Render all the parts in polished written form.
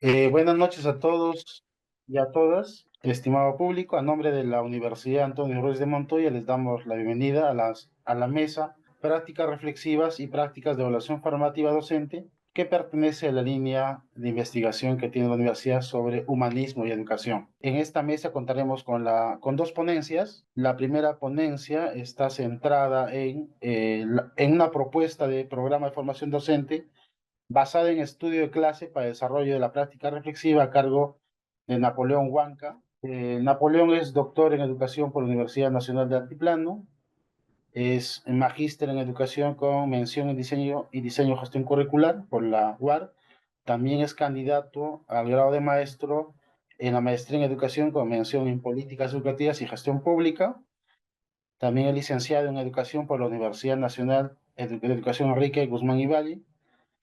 Buenas noches a todos y a todas, estimado público. A nombre de la Universidad Antonio Ruiz de Montoya les damos la bienvenida a la mesa Prácticas Reflexivas y Prácticas de Evaluación Formativa Docente, que pertenece a la línea de investigación que tiene la universidad sobre humanismo y educación. En esta mesa contaremos con dos ponencias. La primera ponencia está centrada en una propuesta de programa de formación docente basada en estudio de clase para desarrollo de la práctica reflexiva a cargo de Napoleón Huanca. Napoleón es doctor en educación por la Universidad Nacional de Altiplano, es magíster en educación con mención en diseño y diseño gestión curricular por la UAR. También es candidato al grado de maestro en la maestría en educación con mención en políticas educativas y gestión pública. También es licenciado en educación por la Universidad Nacional de Educación Enrique Guzmán y Valle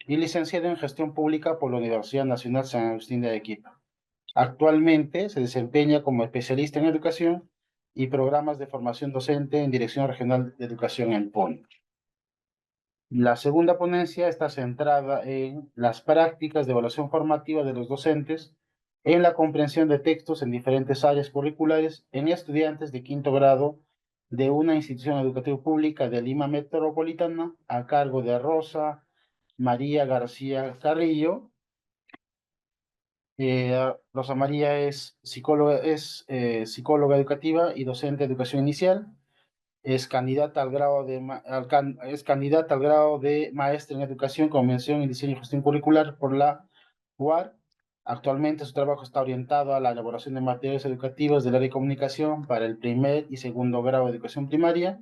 y licenciado en Gestión Pública por la Universidad Nacional San Agustín de Arequipa. Actualmente se desempeña como especialista en educación y programas de formación docente en Dirección Regional de Educación en PON. La segunda ponencia está centrada en las prácticas de evaluación formativa de los docentes en la comprensión de textos en diferentes áreas curriculares en estudiantes de quinto grado de una institución educativa pública de Lima Metropolitana a cargo de Rosa María García Carrillo. Rosa María es psicóloga educativa y docente de educación inicial. Es candidata al grado es candidata al grado de maestra en educación con mención en diseño y gestión curricular por la UAR. Actualmente su trabajo está orientado a la elaboración de materiales educativos del área de comunicación para el primer y segundo grado de educación primaria.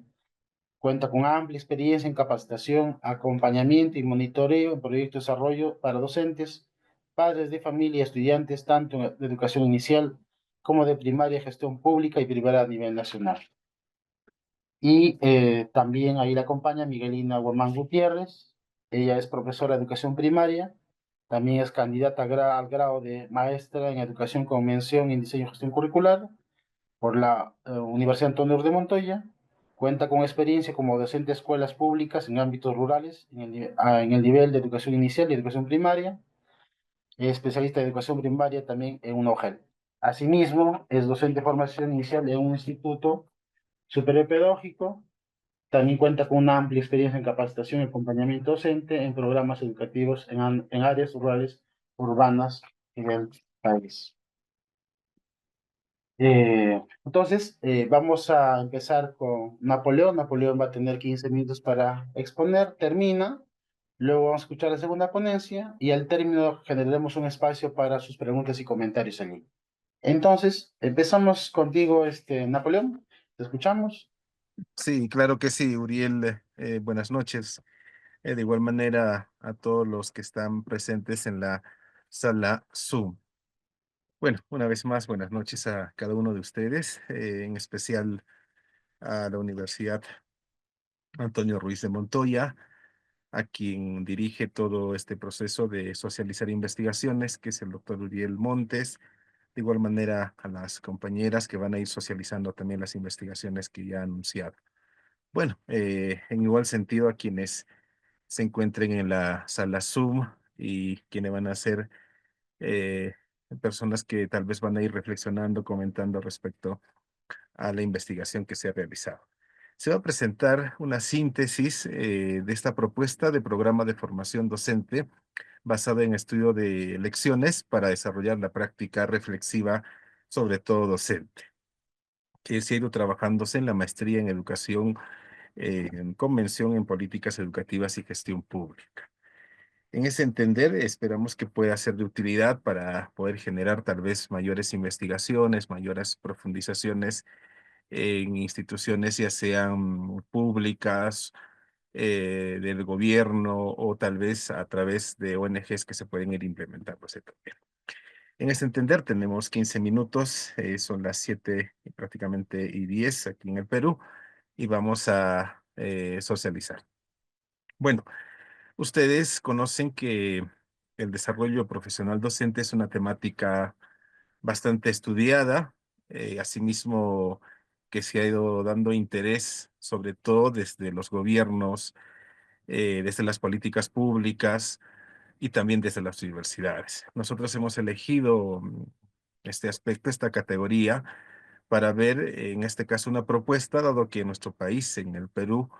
Cuenta con amplia experiencia en capacitación, acompañamiento y monitoreo en proyectos de desarrollo para docentes, padres de familia y estudiantes, tanto de educación inicial como de primaria, gestión pública y privada a nivel nacional. Y también ahí la acompaña Miguelina Guamán Gutiérrez. Ella es profesora de educación primaria. También es candidata al grado de maestra en educación con mención en diseño y gestión curricular por la Universidad Antonio de Montoya. Cuenta con experiencia como docente de escuelas públicas en ámbitos rurales en el nivel de educación inicial y educación primaria. Es especialista de educación primaria también en UNOGEL. Asimismo, es docente de formación inicial en un instituto superior pedagógico. También cuenta con una amplia experiencia en capacitación y acompañamiento docente en programas educativos en áreas rurales, urbanas en el país. Vamos a empezar con Napoleón. Napoleón va a tener 15 minutos para exponer, termina. Luego vamos a escuchar la segunda ponencia y al término generaremos un espacio para sus preguntas y comentarios en línea. Entonces, empezamos contigo, Napoleón. ¿Te escuchamos? Sí, claro que sí, Uriel. Buenas noches. De igual manera a todos los que están presentes en la sala Zoom. Bueno, una vez más, buenas noches a cada uno de ustedes, en especial a la Universidad Antonio Ruiz de Montoya, a quien dirige todo este proceso de socializar investigaciones, que es el doctor Uriel Montes. De igual manera a las compañeras que van a ir socializando también las investigaciones que ya han anunciado. Bueno, en igual sentido a quienes se encuentren en la sala Zoom y quienes van a ser eh, personas que tal vez van a ir reflexionando, comentando respecto a la investigación que se ha realizado. Se va a presentar una síntesis de esta propuesta de programa de formación docente basada en estudio de lecciones para desarrollar la práctica reflexiva, sobre todo docente, que se ha ido trabajándose en la maestría en educación en convención en políticas educativas y gestión pública. En ese entender, esperamos que pueda ser de utilidad para poder generar tal vez mayores investigaciones, mayores profundizaciones en instituciones ya sean públicas, del gobierno o tal vez a través de ONGs que se pueden ir implementando ese también. En ese entender, tenemos 15 minutos, son las 7 prácticamente y 10 aquí en el Perú, y vamos a socializar. Bueno, ustedes conocen que el desarrollo profesional docente es una temática bastante estudiada, asimismo que se ha ido dando interés, sobre todo desde los gobiernos, desde las políticas públicas, y también desde las universidades. Nosotros hemos elegido este aspecto, esta categoría, para ver, en este caso, una propuesta, dado que en nuestro país, en el Perú,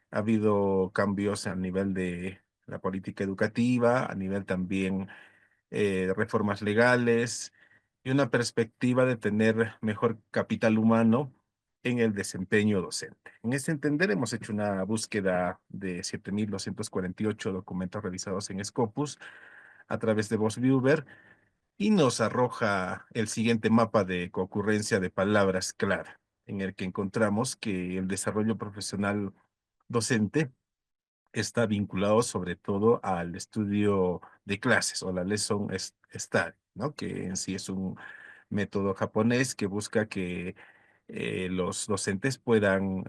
ha habido cambios a nivel de la política educativa, a nivel también reformas legales y una perspectiva de tener mejor capital humano en el desempeño docente. En este entender, hemos hecho una búsqueda de 7.248 documentos revisados en Scopus a través de VozViewer y nos arroja el siguiente mapa de concurrencia de palabras clara, en el que encontramos que el desarrollo profesional docente está vinculado sobre todo al estudio de clases o la study, ¿no? Que en sí es un método japonés que busca que los docentes puedan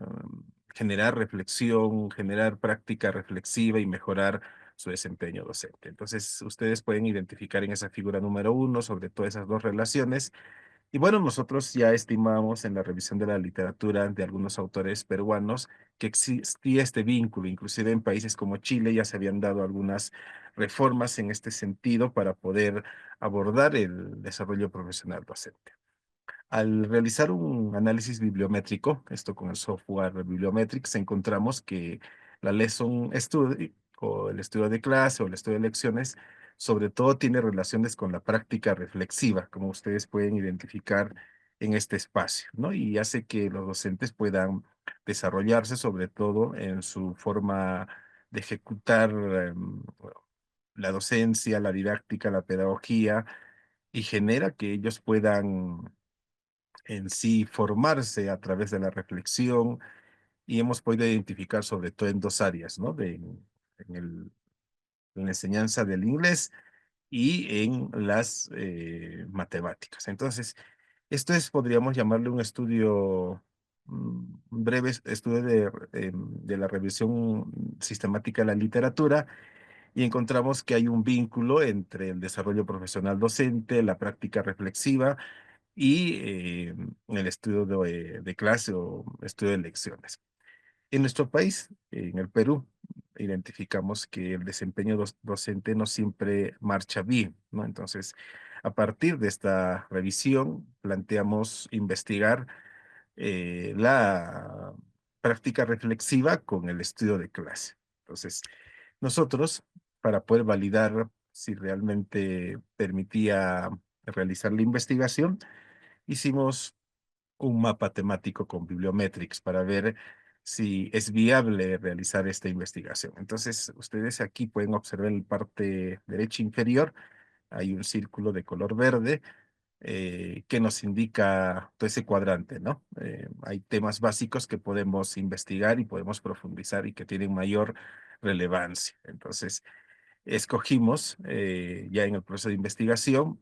generar reflexión, generar práctica reflexiva y mejorar su desempeño docente. Entonces, ustedes pueden identificar en esa figura número uno sobre todas esas dos relaciones y bueno, nosotros ya estimamos en la revisión de la literatura de algunos autores peruanos que existía este vínculo, inclusive en países como Chile ya se habían dado algunas reformas en este sentido para poder abordar el desarrollo profesional docente. Al realizar un análisis bibliométrico, esto con el software Bibliometrics, encontramos que la Lesson Study o el estudio de clase o el estudio de lecciones, sobre todo tiene relaciones con la práctica reflexiva, como ustedes pueden identificar en este espacio, ¿no? Y hace que los docentes puedan desarrollarse, sobre todo en su forma de ejecutar la docencia, la didáctica, la pedagogía, y genera que ellos puedan en sí formarse a través de la reflexión y hemos podido identificar sobre todo en dos áreas, ¿no? En la enseñanza del inglés y en las matemáticas. Entonces, esto es, podríamos llamarle un estudio, un breve estudio de la revisión sistemática de la literatura y encontramos que hay un vínculo entre el desarrollo profesional docente, la práctica reflexiva y el estudio de clase o estudio de lecciones. En nuestro país, en el Perú, identificamos que el desempeño docente no siempre marcha bien, ¿no? Entonces, a partir de esta revisión, planteamos investigar la práctica reflexiva con el estudio de clase. Entonces, nosotros, para poder validar si realmente permitía realizar la investigación, hicimos un mapa temático con Bibliometrics para ver si es viable realizar esta investigación. Entonces, ustedes aquí pueden observar en la parte derecha inferior, hay un círculo de color verde que nos indica todo ese cuadrante, ¿no? Hay temas básicos que podemos investigar y podemos profundizar y que tienen mayor relevancia. Entonces, escogimos ya en el proceso de investigación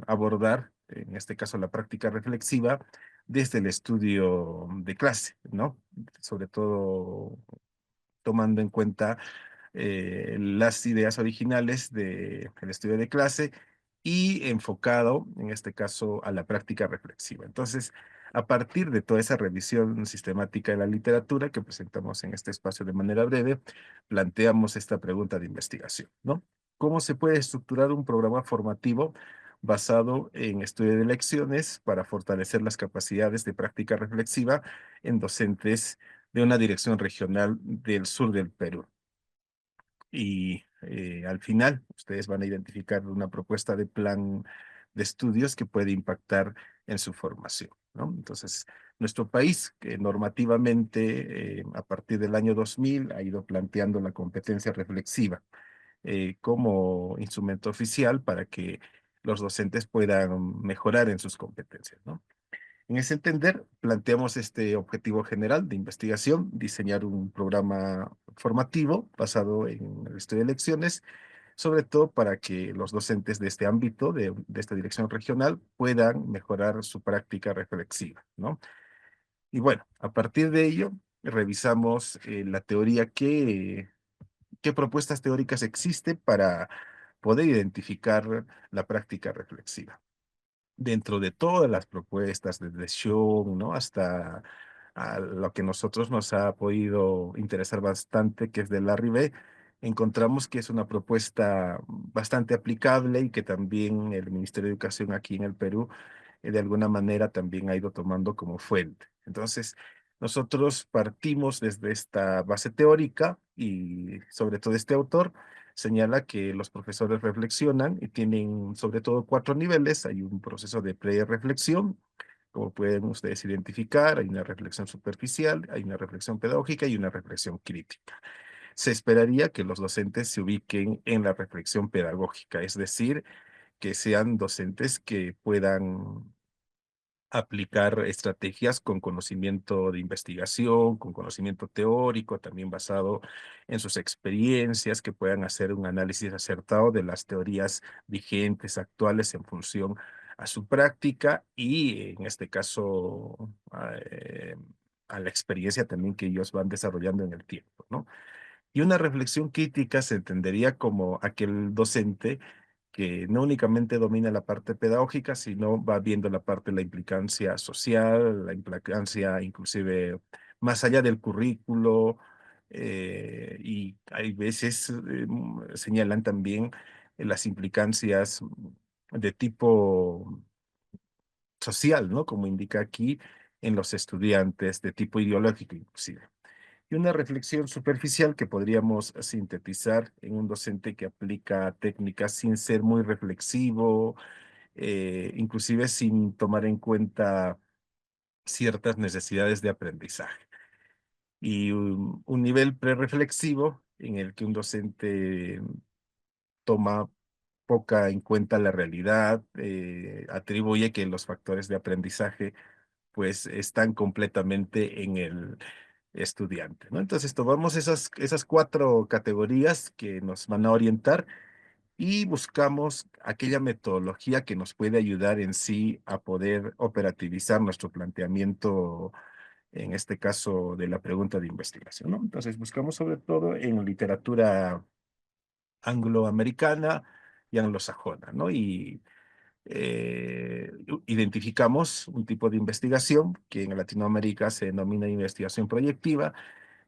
abordar, en este caso, la práctica reflexiva desde el estudio de clase, ¿no? Sobre todo tomando en cuenta las ideas originales del estudio de clase y enfocado, en este caso, a la práctica reflexiva. Entonces, a partir de toda esa revisión sistemática de la literatura que presentamos en este espacio de manera breve, planteamos esta pregunta de investigación, ¿no? ¿Cómo se puede estructurar un programa formativo basado en estudio de lecciones para fortalecer las capacidades de práctica reflexiva en docentes de una dirección regional del sur del Perú? Y al final ustedes van a identificar una propuesta de plan de estudios que puede impactar en su formación, ¿no? Entonces, nuestro país, que normativamente a partir del año 2000 ha ido planteando la competencia reflexiva como instrumento oficial para que los docentes puedan mejorar en sus competencias, ¿no? En ese entender, planteamos este objetivo general de investigación, diseñar un programa formativo basado en el estudio de lecciones, sobre todo para que los docentes de este ámbito, de esta dirección regional, puedan mejorar su práctica reflexiva, ¿no? Y bueno, a partir de ello, revisamos la teoría, qué propuestas teóricas existen para poder identificar la práctica reflexiva dentro de todas las propuestas, desde Sean, ¿no? Hasta a lo que nosotros nos ha podido interesar bastante, que es de Larry B., encontramos que es una propuesta bastante aplicable y que también el Ministerio de Educación aquí en el Perú de alguna manera también ha ido tomando como fuente. Entonces, nosotros partimos desde esta base teórica y sobre todo este autor señala que los profesores reflexionan y tienen sobre todo cuatro niveles. Hay un proceso de pre-reflexión, como pueden ustedes identificar, hay una reflexión superficial, hay una reflexión pedagógica y una reflexión crítica. Se esperaría que los docentes se ubiquen en la reflexión pedagógica, es decir, que sean docentes que puedan aplicar estrategias con conocimiento de investigación, con conocimiento teórico, también basado en sus experiencias, que puedan hacer un análisis acertado de las teorías vigentes, actuales, en función a su práctica y, en este caso, a la experiencia también que ellos van desarrollando en el tiempo, ¿no? Y una reflexión crítica se entendería como aquel docente que no únicamente domina la parte pedagógica, sino va viendo la parte de la implicancia social, la implicancia inclusive más allá del currículo, y hay veces señalan también las implicancias de tipo social, ¿no? Como indica aquí en los estudiantes, de tipo ideológico inclusive. Y una reflexión superficial que podríamos sintetizar en un docente que aplica técnicas sin ser muy reflexivo, inclusive sin tomar en cuenta ciertas necesidades de aprendizaje. Y un nivel prereflexivo en el que un docente toma poca en cuenta la realidad, atribuye que los factores de aprendizaje pues están completamente en el estudiante, ¿no? Entonces tomamos esas cuatro categorías que nos van a orientar y buscamos aquella metodología que nos puede ayudar en sí a poder operativizar nuestro planteamiento, en este caso de la pregunta de investigación, ¿no? Entonces buscamos sobre todo en literatura angloamericana y anglosajona, ¿no? Y identificamos un tipo de investigación que en Latinoamérica se denomina investigación proyectiva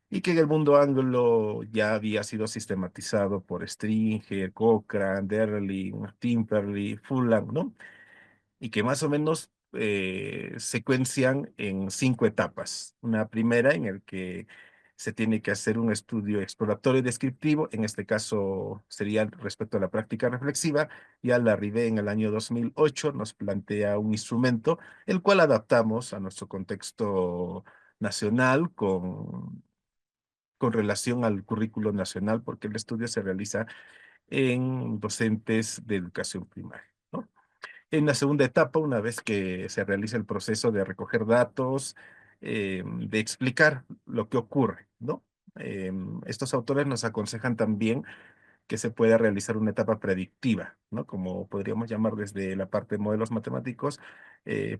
y que en el mundo anglo ya había sido sistematizado por Stringer, Cochrane, Derlin, Timperley, Fulham, ¿no? Y que más o menos secuencian en cinco etapas. Una primera en el que se tiene que hacer un estudio exploratorio y descriptivo, en este caso sería respecto a la práctica reflexiva. Ya la Larrivée en el año 2008 nos plantea un instrumento, el cual adaptamos a nuestro contexto nacional con relación al currículo nacional, porque el estudio se realiza en docentes de educación primaria, ¿no? En la segunda etapa, una vez que se realiza el proceso de recoger datos, de explicar lo que ocurre, ¿no? Estos autores nos aconsejan también que se pueda realizar una etapa predictiva, ¿no? Como podríamos llamar desde la parte de modelos matemáticos,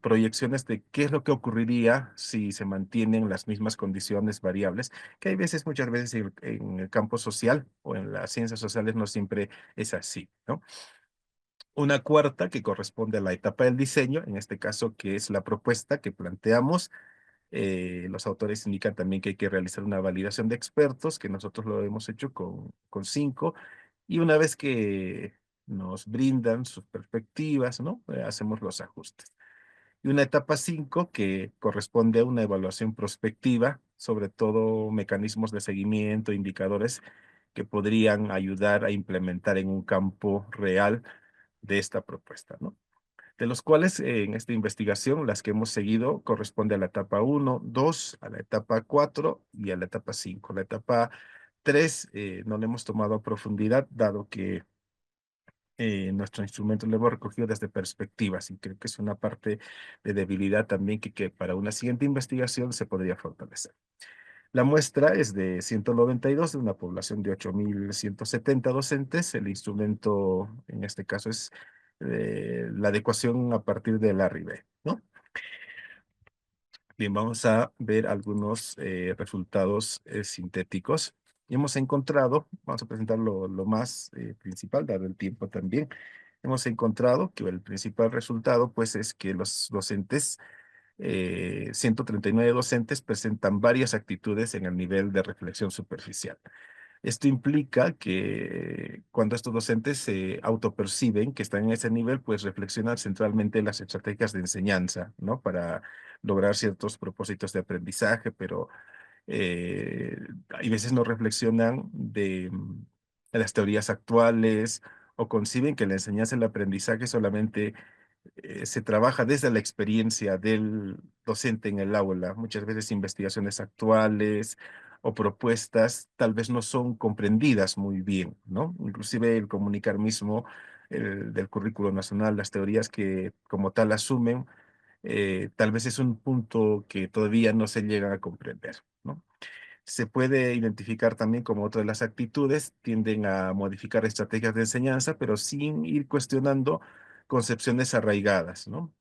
proyecciones de qué es lo que ocurriría si se mantienen las mismas condiciones variables, que hay veces, muchas veces en el campo social o en las ciencias sociales no siempre es así, ¿no? Una cuarta que corresponde a la etapa del diseño, en este caso que es la propuesta que planteamos. Los autores indican también que hay que realizar una validación de expertos, que nosotros lo hemos hecho con cinco, y una vez que nos brindan sus perspectivas, ¿no? Hacemos los ajustes. Y una etapa 5 que corresponde a una evaluación prospectiva, sobre todo mecanismos de seguimiento, indicadores que podrían ayudar a implementar en un campo real de esta propuesta, ¿no? De los cuales en esta investigación las que hemos seguido corresponde a la etapa uno, 2, a la etapa 4 y a la etapa 5. La etapa 3 no la hemos tomado a profundidad, dado que nuestro instrumento lo hemos recogido desde perspectivas y creo que es una parte de debilidad también que para una siguiente investigación se podría fortalecer. La muestra es de 192 de una población de 8.170 docentes. El instrumento, en este caso, es la adecuación a partir de la Larrivée, ¿no? Bien, vamos a ver algunos resultados sintéticos. Y hemos encontrado, vamos a presentar lo más principal, dado el tiempo también. Hemos encontrado que el principal resultado, pues, es que los docentes 139 docentes presentan varias actitudes en el nivel de reflexión superficial. Esto implica que cuando estos docentes se autoperciben que están en ese nivel, pues reflexionan centralmente en las estrategias de enseñanza, ¿no? Para lograr ciertos propósitos de aprendizaje, pero eh, hay veces no reflexionan de las teorías actuales o conciben que la enseñanza y el aprendizaje solamente se trabaja desde la experiencia del docente en el aula. Muchas veces investigaciones actuales o propuestas tal vez no son comprendidas muy bien, ¿no? Inclusive el comunicar mismo del currículo nacional, las teorías que como tal asumen, tal vez es un punto que todavía no se llega a comprender, ¿no? Se puede identificar también como otra de las actitudes, tienden a modificar estrategias de enseñanza, pero sin ir cuestionando concepciones arraigadas, ¿no?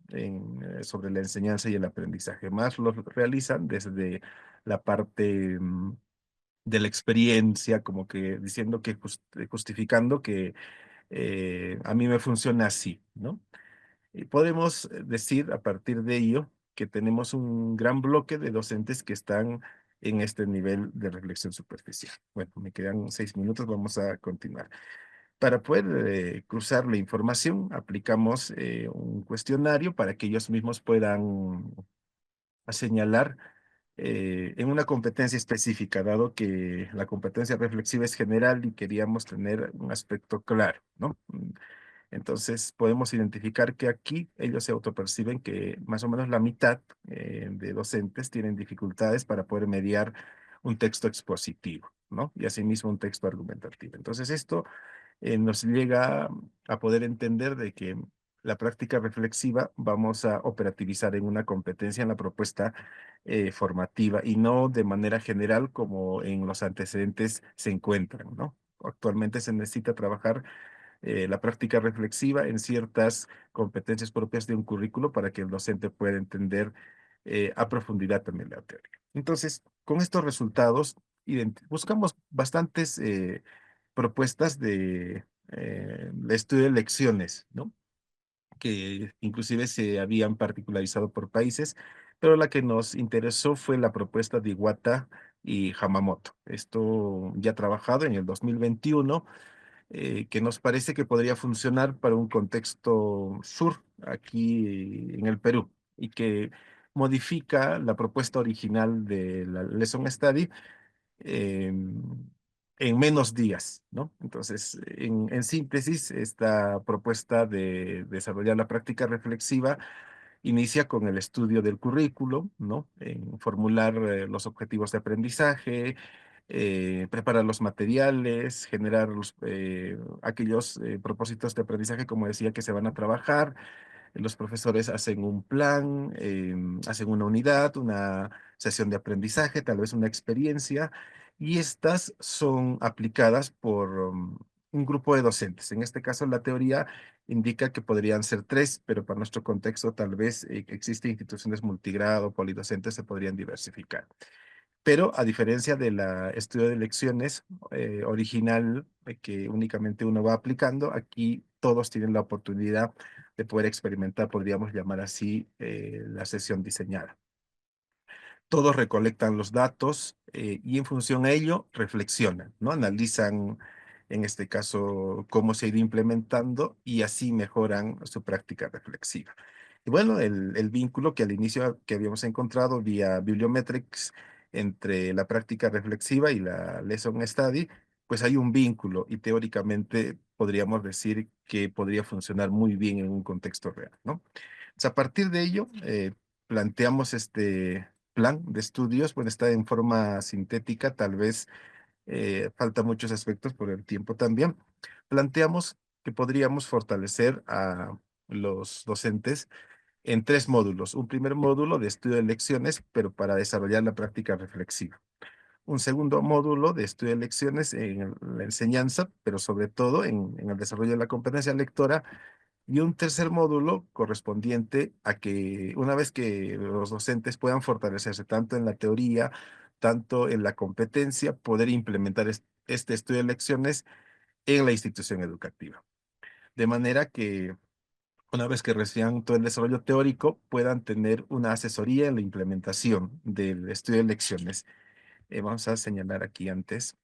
Sobre la enseñanza y el aprendizaje. Más lo realizan desde la parte de la experiencia, como que diciendo que justificando que a mí me funciona así, ¿no? Y podemos decir a partir de ello que tenemos un gran bloque de docentes que están en este nivel de reflexión superficial. Bueno, me quedan 6 minutos, vamos a continuar. Para poder cruzar la información, aplicamos un cuestionario para que ellos mismos puedan señalar en una competencia específica, dado que la competencia reflexiva es general y queríamos tener un aspecto claro, ¿no? Entonces podemos identificar que aquí ellos se autoperciben que más o menos la mitad de docentes tienen dificultades para poder mediar un texto expositivo, ¿no? Y asimismo un texto argumentativo. Entonces esto nos llega a poder entender de que la práctica reflexiva vamos a operativizar en una competencia en la propuesta formativa y no de manera general como en los antecedentes se encuentran, ¿no? Actualmente se necesita trabajar la práctica reflexiva en ciertas competencias propias de un currículo para que el docente pueda entender a profundidad también la teoría. Entonces, con estos resultados, buscamos bastantes propuestas de estudio de lecciones, ¿no? Que inclusive se habían particularizado por países, pero la que nos interesó fue la propuesta de Iwata y Hamamoto. Esto ya trabajado en el 2021 que nos parece que podría funcionar para un contexto sur aquí en el Perú y que modifica la propuesta original de la Lesson Study en menos días, ¿no? Entonces, en síntesis, esta propuesta de desarrollar la práctica reflexiva inicia con el estudio del currículo, ¿no? En formular los objetivos de aprendizaje, preparar los materiales, generar aquellos propósitos de aprendizaje, como decía, que se van a trabajar. Los profesores hacen un plan, hacen una unidad, una sesión de aprendizaje, tal vez una experiencia, y estas son aplicadas por un grupo de docentes. En este caso, la teoría indica que podrían ser tres, pero para nuestro contexto tal vez existen instituciones multigrado, polidocentes, se podrían diversificar. Pero a diferencia de la estudio de lecciones original, que únicamente uno va aplicando, aquí todos tienen la oportunidad de poder experimentar, podríamos llamar así, la sesión diseñada. Todos recolectan los datos y en función a ello reflexionan, ¿no? Analizan, en este caso, cómo se ha ido implementando y así mejoran su práctica reflexiva. Y bueno, el vínculo que al inicio que habíamos encontrado vía Bibliometrics entre la práctica reflexiva y la Lesson Study, pues hay un vínculo y teóricamente podríamos decir que podría funcionar muy bien en un contexto real, ¿no? Entonces, a partir de ello, planteamos este plan de estudios, bueno, está en forma sintética, tal vez falta muchos aspectos por el tiempo también. Planteamos que podríamos fortalecer a los docentes en tres módulos. Un primer módulo de estudio de lecciones, pero para desarrollar la práctica reflexiva. Un segundo módulo de estudio de lecciones en la enseñanza, pero sobre todo en el desarrollo de la competencia lectora y un tercer módulo correspondiente a que una vez que los docentes puedan fortalecerse tanto en la teoría, tanto en la competencia, poder implementar este estudio de lecciones en la institución educativa. De manera que una vez que reciban todo el desarrollo teórico, puedan tener una asesoría en la implementación del estudio de lecciones. Vamos a señalar aquí antes.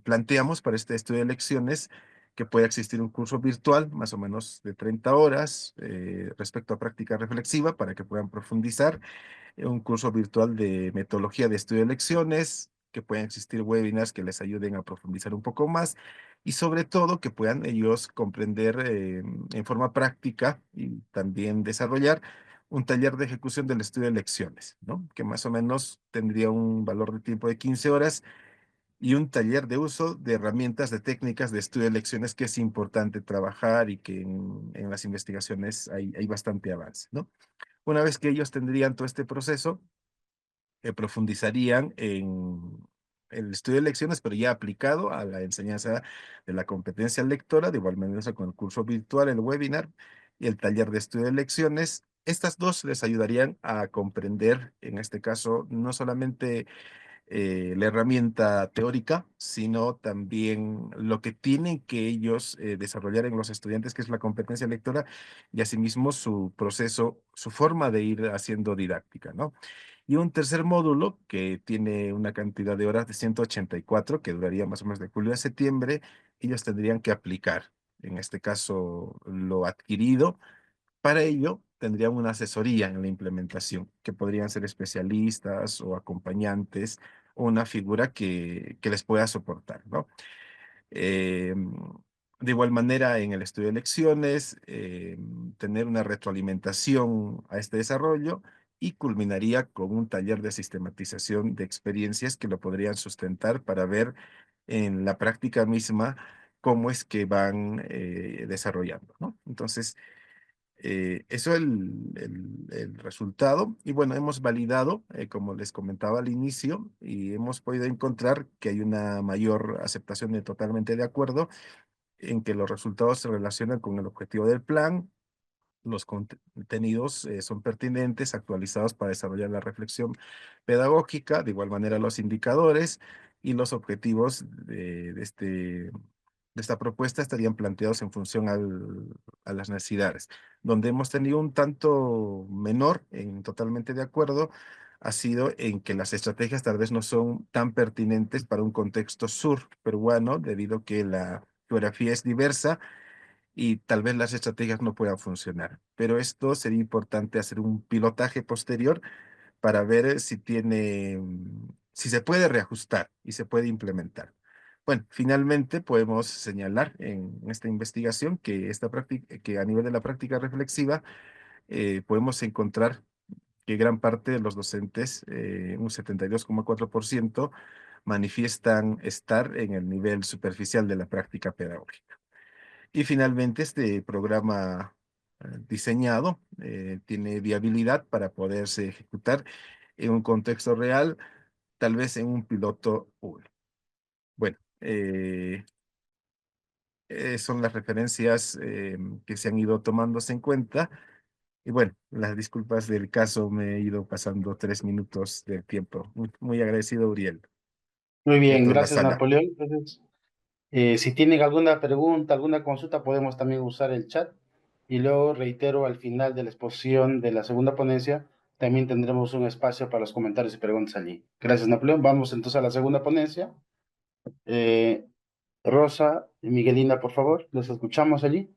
planteamos para este estudio de elecciones que pueda existir un curso virtual, más o menos de 30 horas, respecto a práctica reflexiva, para que puedan profundizar, un curso virtual de metodología de estudio de elecciones, que puedan existir webinars que les ayuden a profundizar un poco más y sobre todo que puedan ellos comprender en forma práctica y también desarrollar un taller de ejecución del estudio de elecciones, ¿no? Que más o menos tendría un valor de tiempo de 15 horas y un taller de uso de herramientas, de técnicas de estudio de elecciones que es importante trabajar y que en las investigaciones hay bastante avance, ¿no? Una vez que ellos tendrían todo este proceso, profundizarían en el estudio de lecciones, pero ya aplicado a la enseñanza de la competencia lectora, de igual manera con el curso virtual, el webinar y el taller de estudio de lecciones. Estas dos les ayudarían a comprender, en este caso, no solamente la herramienta teórica, sino también lo que tienen que ellos desarrollar en los estudiantes, que es la competencia lectora, y asimismo su proceso, su forma de ir haciendo didáctica, ¿no? Y un tercer módulo que tiene una cantidad de horas de 184, que duraría más o menos de julio a septiembre, ellos tendrían que aplicar, en este caso, lo adquirido. Para ello, tendrían una asesoría en la implementación, que podrían ser especialistas o acompañantes, o una figura que les pueda soportar, ¿no? Eh, de igual manera, en el estudio de lecciones, tener una retroalimentación a este desarrollo y culminaría con un taller de sistematización de experiencias que lo podrían sustentar para ver en la práctica misma cómo es que van desarrollando, ¿no? Entonces, eso es el resultado. Y bueno, hemos validado, como les comentaba al inicio, y hemos podido encontrar que hay una mayor aceptación de totalmente de acuerdo en que los resultados se relacionan con el objetivo del plan, los contenidos son pertinentes, actualizados para desarrollar la reflexión pedagógica, de igual manera los indicadores y los objetivos de esta propuesta estarían planteados en función a las necesidades. Donde hemos tenido un tanto menor, en totalmente de acuerdo, ha sido en que las estrategias tal vez no son tan pertinentes para un contexto sur peruano, debido a que la geografía es diversa y tal vez las estrategias no puedan funcionar. Pero esto sería importante hacer un pilotaje posterior para ver si tiene, si se puede reajustar y se puede implementar. Bueno, finalmente podemos señalar en esta investigación que, que a nivel de la práctica reflexiva podemos encontrar que gran parte de los docentes, un 72,4%, manifiestan estar en el nivel superficial de la práctica pedagógica. Y finalmente, este programa diseñado tiene viabilidad para poderse ejecutar en un contexto real, tal vez en un piloto 1. Bueno, son las referencias que se han ido tomándose en cuenta. Y bueno, las disculpas del caso, me he ido pasando 3 minutos del tiempo. Muy, muy agradecido, Uriel, Muy y a bien, toda la gracias sala. Napoleón. Entonces, si tienen alguna pregunta, alguna consulta, podemos también usar el chat. Y luego reitero, al final de la exposición de la segunda ponencia, también tendremos un espacio para los comentarios y preguntas allí. Gracias, Napoleón. Vamos entonces a la segunda ponencia. Eh, Rosa y Miguelina, por favor, los escuchamos allí.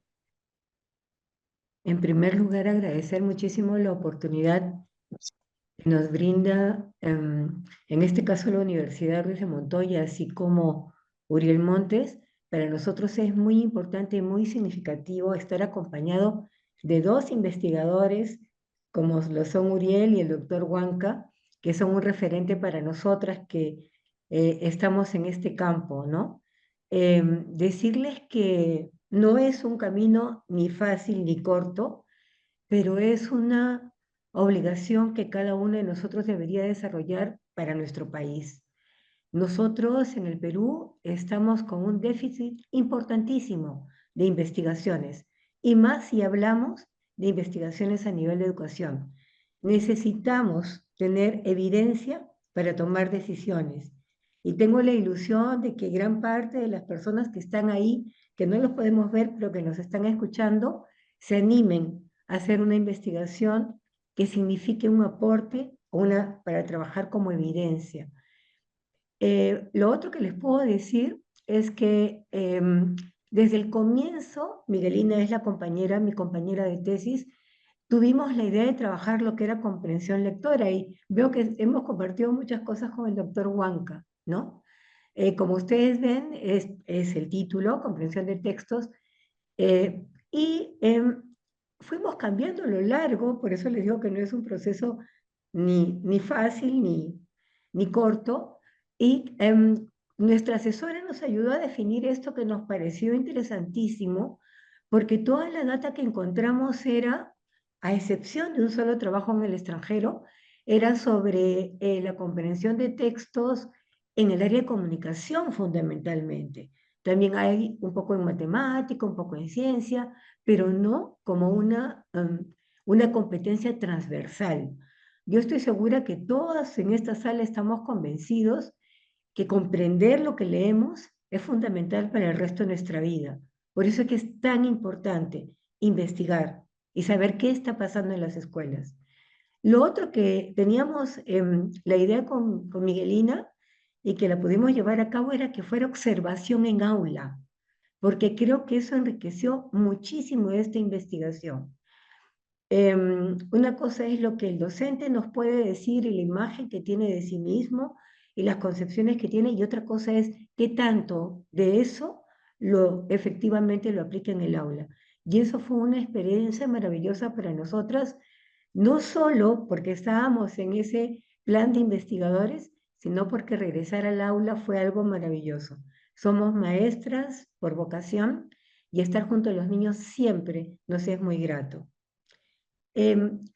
En primer lugar, agradecer muchísimo la oportunidad que nos brinda, en este caso, la Universidad Ruiz de Montoya, así como Uriel Montes. Para nosotros es muy importante y muy significativo estar acompañado de dos investigadores, como lo son Uriel y el doctor Huanca, que son un referente para nosotras que estamos en este campo, ¿no? Decirles que no es un camino ni fácil ni corto, pero es una obligación que cada uno de nosotros debería desarrollar para nuestro país. Nosotros en el Perú estamos con un déficit importantísimo de investigaciones, y más si hablamos de investigaciones a nivel de educación. Necesitamos tener evidencia para tomar decisiones. Y tengo la ilusión de que gran parte de las personas que están ahí, que no los podemos ver, pero que nos están escuchando, se animen a hacer una investigación que signifique un aporte para trabajar como evidencia. Lo otro que les puedo decir es que desde el comienzo, Miguelina es mi compañera de tesis, tuvimos la idea de trabajar lo que era comprensión lectora y veo que hemos compartido muchas cosas con el doctor Huanca, ¿no? Como ustedes ven, es el título, comprensión de textos, y fuimos cambiando a lo largo, por eso les digo que no es un proceso ni fácil ni corto, y nuestra asesora nos ayudó a definir esto que nos pareció interesantísimo, porque toda la data que encontramos era, a excepción de un solo trabajo en el extranjero, era sobre la comprensión de textos en el área de comunicación fundamentalmente. También hay un poco en matemática, un poco en ciencia, pero no como una competencia transversal. Yo estoy segura que todas en esta sala estamos convencidos que comprender lo que leemos es fundamental para el resto de nuestra vida. Por eso es que es tan importante investigar y saber qué está pasando en las escuelas. Lo otro que teníamos la idea con Miguelina y que la pudimos llevar a cabo era que fuera observación en aula, porque creo que eso enriqueció muchísimo esta investigación. Una cosa es lo que el docente nos puede decir y la imagen que tiene de sí mismo y las concepciones que tiene, y otra cosa es qué tanto de eso efectivamente lo aplica en el aula. Y eso fue una experiencia maravillosa para nosotras, no solo porque estábamos en ese plan de investigadores, sino porque regresar al aula fue algo maravilloso. Somos maestras por vocación y estar junto a los niños siempre nos es muy grato.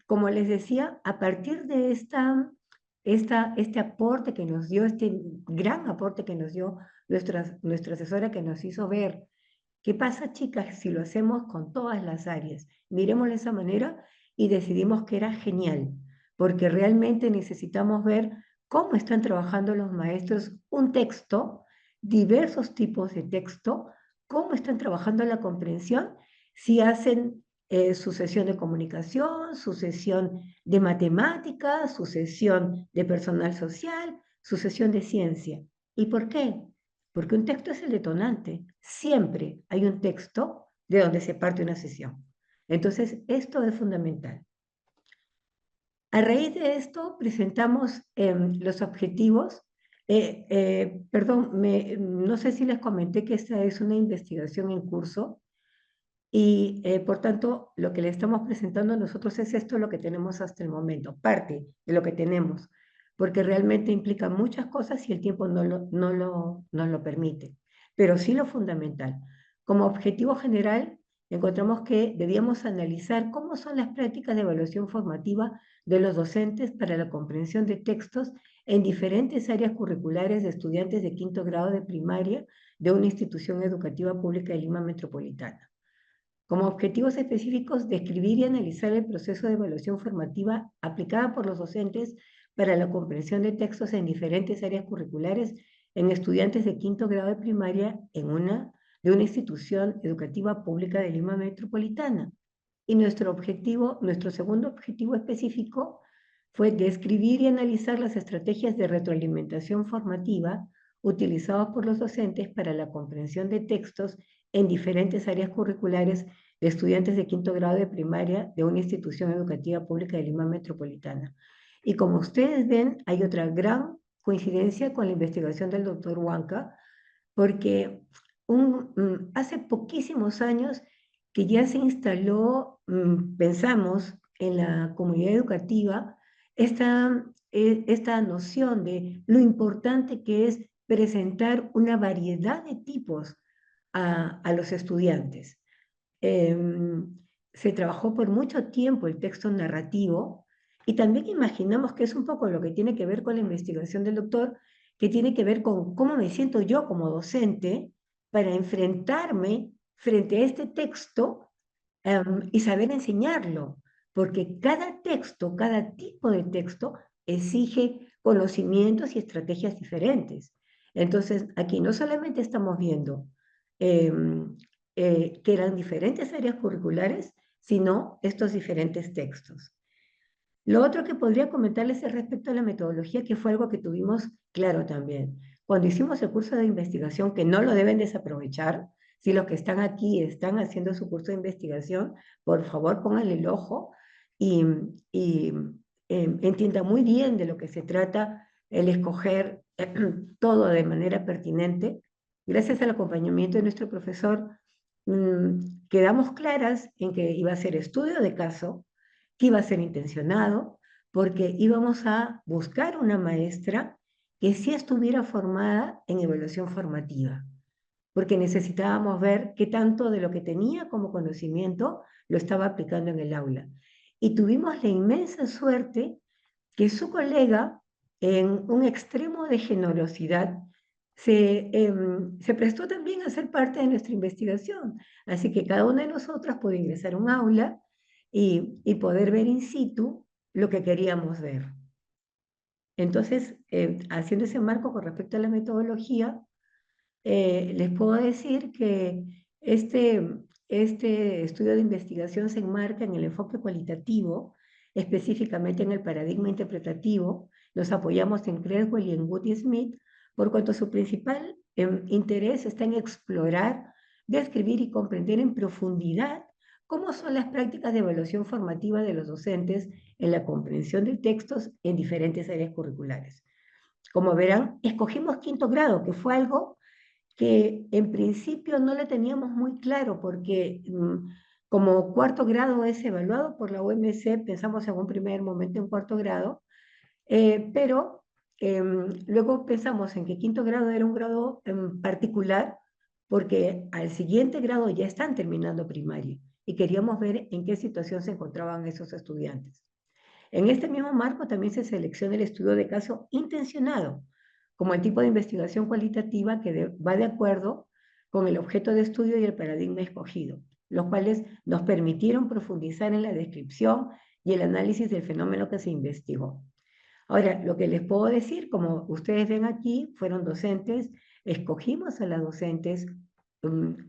Como les decía, a partir de este aporte que nos dio, este gran aporte que nos dio nuestra asesora, que nos hizo ver qué pasa, chicas, si lo hacemos con todas las áreas. Miremoslo de esa manera y decidimos que era genial, porque realmente necesitamos ver cómo están trabajando los maestros un texto, diversos tipos de texto, cómo están trabajando la comprensión, si hacen su sesión de comunicación, su sesión de matemáticas, su sesión de personal social, su sesión de ciencia. ¿Y por qué? Porque un texto es el detonante. Siempre hay un texto de donde se parte una sesión. Entonces, esto es fundamental. A raíz de esto, presentamos los objetivos. Perdón, no sé si les comenté que esta es una investigación en curso y, por tanto, lo que le estamos presentando a nosotros es esto lo que tenemos hasta el momento, parte de lo que tenemos, porque realmente implica muchas cosas y el tiempo no lo permite, pero sí lo fundamental. Como objetivo general, encontramos que debíamos analizar cómo son las prácticas de evaluación formativa de los docentes para la comprensión de textos en diferentes áreas curriculares de estudiantes de 5º grado de primaria de una institución educativa pública de Lima Metropolitana. Como objetivos específicos, describir y analizar el proceso de evaluación formativa aplicada por los docentes para la comprensión de textos en diferentes áreas curriculares en estudiantes de 5º grado de primaria de una institución educativa pública de Lima Metropolitana. Y nuestro segundo objetivo específico fue describir y analizar las estrategias de retroalimentación formativa utilizadas por los docentes para la comprensión de textos en diferentes áreas curriculares de estudiantes de 5º grado de primaria de una institución educativa pública de Lima Metropolitana. Y como ustedes ven, hay otra gran coincidencia con la investigación del doctor Huanca, porque hace poquísimos años que ya se instaló, pensamos, en la comunidad educativa esta noción de lo importante que es presentar una variedad de tipos a los estudiantes. Se trabajó por mucho tiempo el texto narrativo y también imaginamos que es un poco lo que tiene que ver con la investigación del doctor, que tiene que ver con cómo me siento yo como docente para enfrentarme frente a este texto y saber enseñarlo, porque cada texto, cada tipo de texto exige conocimientos y estrategias diferentes. Entonces, aquí no solamente estamos viendo que eran diferentes áreas curriculares, sino estos diferentes textos. Lo otro que podría comentarles es respecto a la metodología, que fue algo que tuvimos claro también. cuando hicimos el curso de investigación, que no lo deben desaprovechar, si los que están aquí están haciendo su curso de investigación, por favor pónganle el ojo y, y entienda muy bien de lo que se trata el escoger todo de manera pertinente. Gracias al acompañamiento de nuestro profesor, quedamos claras en que iba a ser estudio de caso, que iba a ser intencionado, porque íbamos a buscar una maestra que sí estuviera formada en evaluación formativa, porque necesitábamos ver qué tanto de lo que tenía como conocimiento lo estaba aplicando en el aula. Y tuvimos la inmensa suerte que su colega, en un extremo de generosidad, se prestó también a ser parte de nuestra investigación. Así que cada una de nosotras pudo ingresar a un aula y poder ver in situ lo que queríamos ver. Entonces, haciendo ese marco con respecto a la metodología, les puedo decir que este estudio de investigación se enmarca en el enfoque cualitativo, específicamente en el paradigma interpretativo. Nos apoyamos en Creswell y en Wood y Smith, por cuanto su principal interés está en explorar, describir y comprender en profundidad cómo son las prácticas de evaluación formativa de los docentes en la comprensión de textos en diferentes áreas curriculares. Como verán, escogimos quinto grado, que fue algo que en principio no lo teníamos muy claro porque como cuarto grado es evaluado por la OMC, pensamos en un primer momento en cuarto grado, pero luego pensamos en que quinto grado era un grado en particular porque al siguiente grado ya están terminando primaria y queríamos ver en qué situación se encontraban esos estudiantes. En este mismo marco también se selecciona el estudio de caso intencionado como el tipo de investigación cualitativa que va de acuerdo con el objeto de estudio y el paradigma escogido, los cuales nos permitieron profundizar en la descripción y el análisis del fenómeno que se investigó. Ahora, lo que les puedo decir, como ustedes ven aquí, fueron docentes, escogimos a las docentes,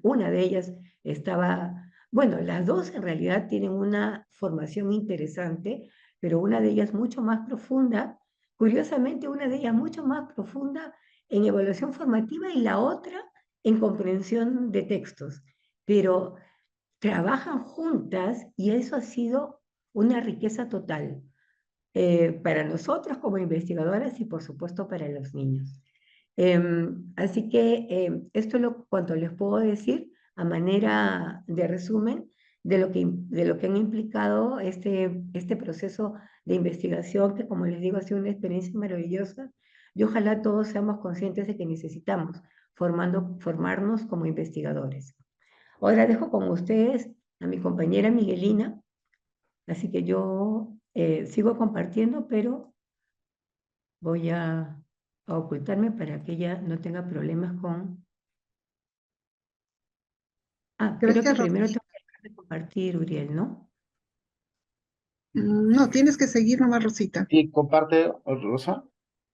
una de ellas estaba, bueno, las dos en realidad tienen una formación interesante, pero una de ellas mucho más profunda, curiosamente una de ellas mucho más profunda en evaluación formativa y la otra en comprensión de textos, pero trabajan juntas y eso ha sido una riqueza total para nosotros como investigadoras y por supuesto para los niños. Así que esto es cuanto les puedo decir a manera de resumen de lo que han implicado este proceso de investigación que, como les digo, ha sido una experiencia maravillosa y ojalá todos seamos conscientes de que necesitamos formarnos como investigadores. Ahora dejo con ustedes a mi compañera Miguelina, así que yo sigo compartiendo, pero voy a ocultarme para que ella no tenga problemas con... Ah, creo que Gracias, primero Rosita. tengo que dejar de compartir, Uriel, ¿no? No, tienes que seguir nomás, Rosita. Y comparte, Rosa,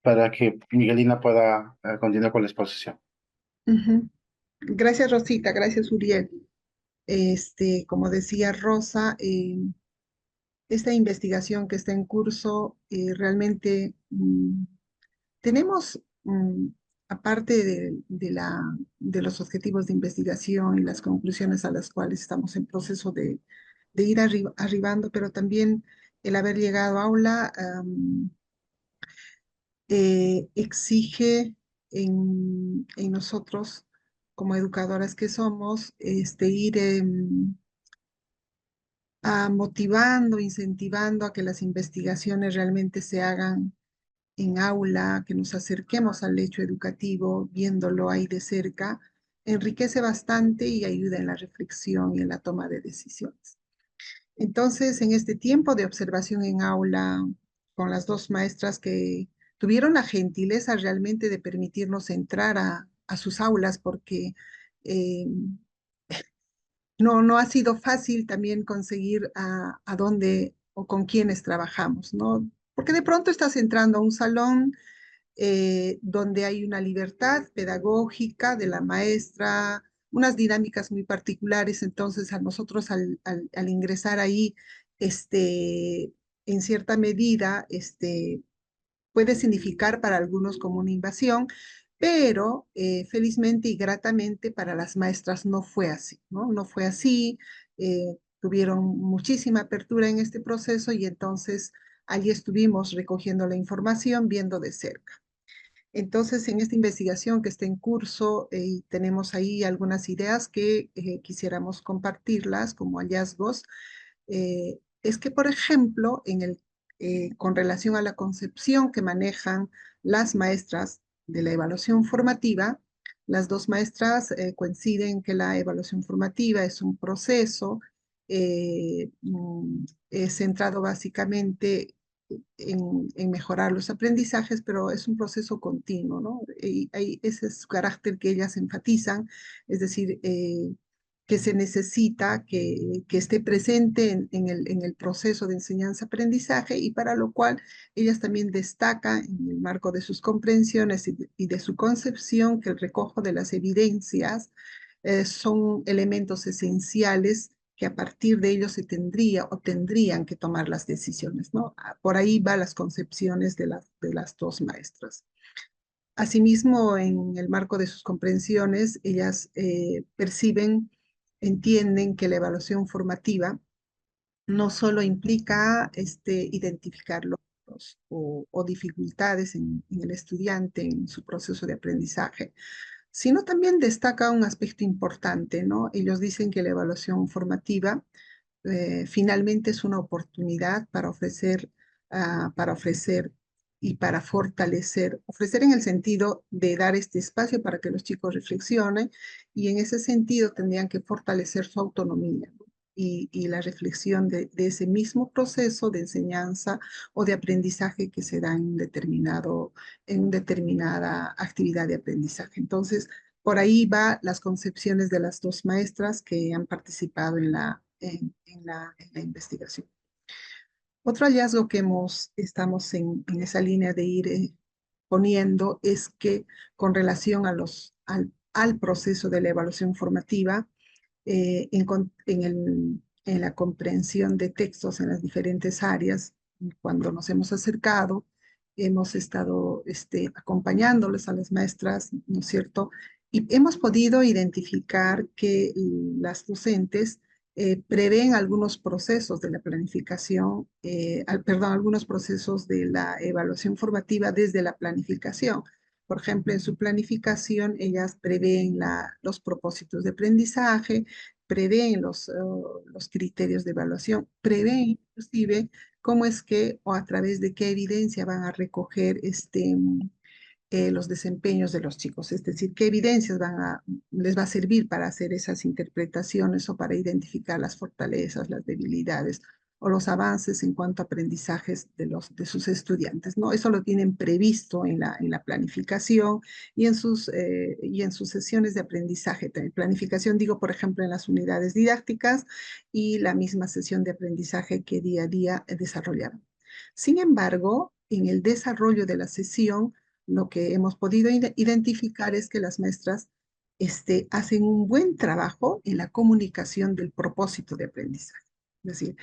para que Miguelina pueda continuar con la exposición. Ujú. Gracias, Rosita. Gracias, Uriel. Como decía Rosa, esta investigación que está en curso, realmente tenemos, aparte de los objetivos de investigación y las conclusiones a las cuales estamos en proceso de ir arribando, pero también el haber llegado a aula exige en nosotros, como educadoras que somos, ir motivando, incentivando a que las investigaciones realmente se hagan en aula, que nos acerquemos al hecho educativo, viéndolo ahí de cerca, enriquece bastante y ayuda en la reflexión y en la toma de decisiones. Entonces, en este tiempo de observación en aula, con las dos maestras que tuvieron la gentileza realmente de permitirnos entrar a sus aulas, porque eh, no ha sido fácil también conseguir a dónde o con quiénes trabajamos, ¿no? Porque de pronto estás entrando a un salón donde hay una libertad pedagógica de la maestra, unas dinámicas muy particulares, entonces a nosotros al ingresar ahí, en cierta medida, puede significar para algunos como una invasión, Pero felizmente y gratamente para las maestras no fue así, ¿no? No fue así, tuvieron muchísima apertura en este proceso y entonces allí estuvimos recogiendo la información, viendo de cerca. Entonces, en esta investigación que está en curso, tenemos ahí algunas ideas que quisiéramos compartirlas como hallazgos. Es que, por ejemplo, con relación a la concepción que manejan las maestras de la evaluación formativa, las dos maestras coinciden que la evaluación formativa es un proceso centrado básicamente en mejorar los aprendizajes, pero es un proceso continuo, ¿no? Y ese es su carácter que ellas enfatizan, es decir, que se necesita que esté presente en el proceso de enseñanza-aprendizaje y para lo cual ellas también destacan en el marco de sus comprensiones y de su concepción que el recojo de las evidencias son elementos esenciales que a partir de ellos se tendría o tendrían que tomar las decisiones, ¿no? Por ahí van las concepciones de las dos maestras. Asimismo, en el marco de sus comprensiones, ellas perciben, entienden que la evaluación formativa no solo implica identificar logros o dificultades en el estudiante en su proceso de aprendizaje, sino también destaca un aspecto importante, ¿no? Ellos dicen que la evaluación formativa finalmente es una oportunidad para ofrecer y para fortalecer, ofrecer en el sentido de dar este espacio para que los chicos reflexionen y en ese sentido tendrían que fortalecer su autonomía, ¿no? Y la reflexión de ese mismo proceso de enseñanza o de aprendizaje que se da en determinada actividad de aprendizaje. Entonces, por ahí va las concepciones de las dos maestras que han participado en la investigación. Otro hallazgo que estamos en esa línea de ir poniendo es que con relación al proceso de la evaluación formativa, en la comprensión de textos en las diferentes áreas, cuando nos hemos acercado, hemos estado acompañándoles a las maestras, ¿no es cierto? Y hemos podido identificar que las docentes prevén algunos procesos de la planificación, perdón, algunos procesos de la evaluación formativa desde la planificación. Por ejemplo, en su planificación, ellas prevén los propósitos de aprendizaje, prevén los criterios de evaluación, prevén inclusive cómo es que o a través de qué evidencia van a recoger los desempeños de los chicos, es decir, qué evidencias les va a servir para hacer esas interpretaciones o para identificar las fortalezas, las debilidades o los avances en cuanto a aprendizajes de sus estudiantes, ¿no? Eso lo tienen previsto en la planificación y y en sus sesiones de aprendizaje. Planificación, digo, por ejemplo, en las unidades didácticas y la misma sesión de aprendizaje que día a día desarrollaron. Sin embargo, en el desarrollo de la sesión, lo que hemos podido identificar es que las maestras hacen un buen trabajo en la comunicación del propósito de aprendizaje. Es decir,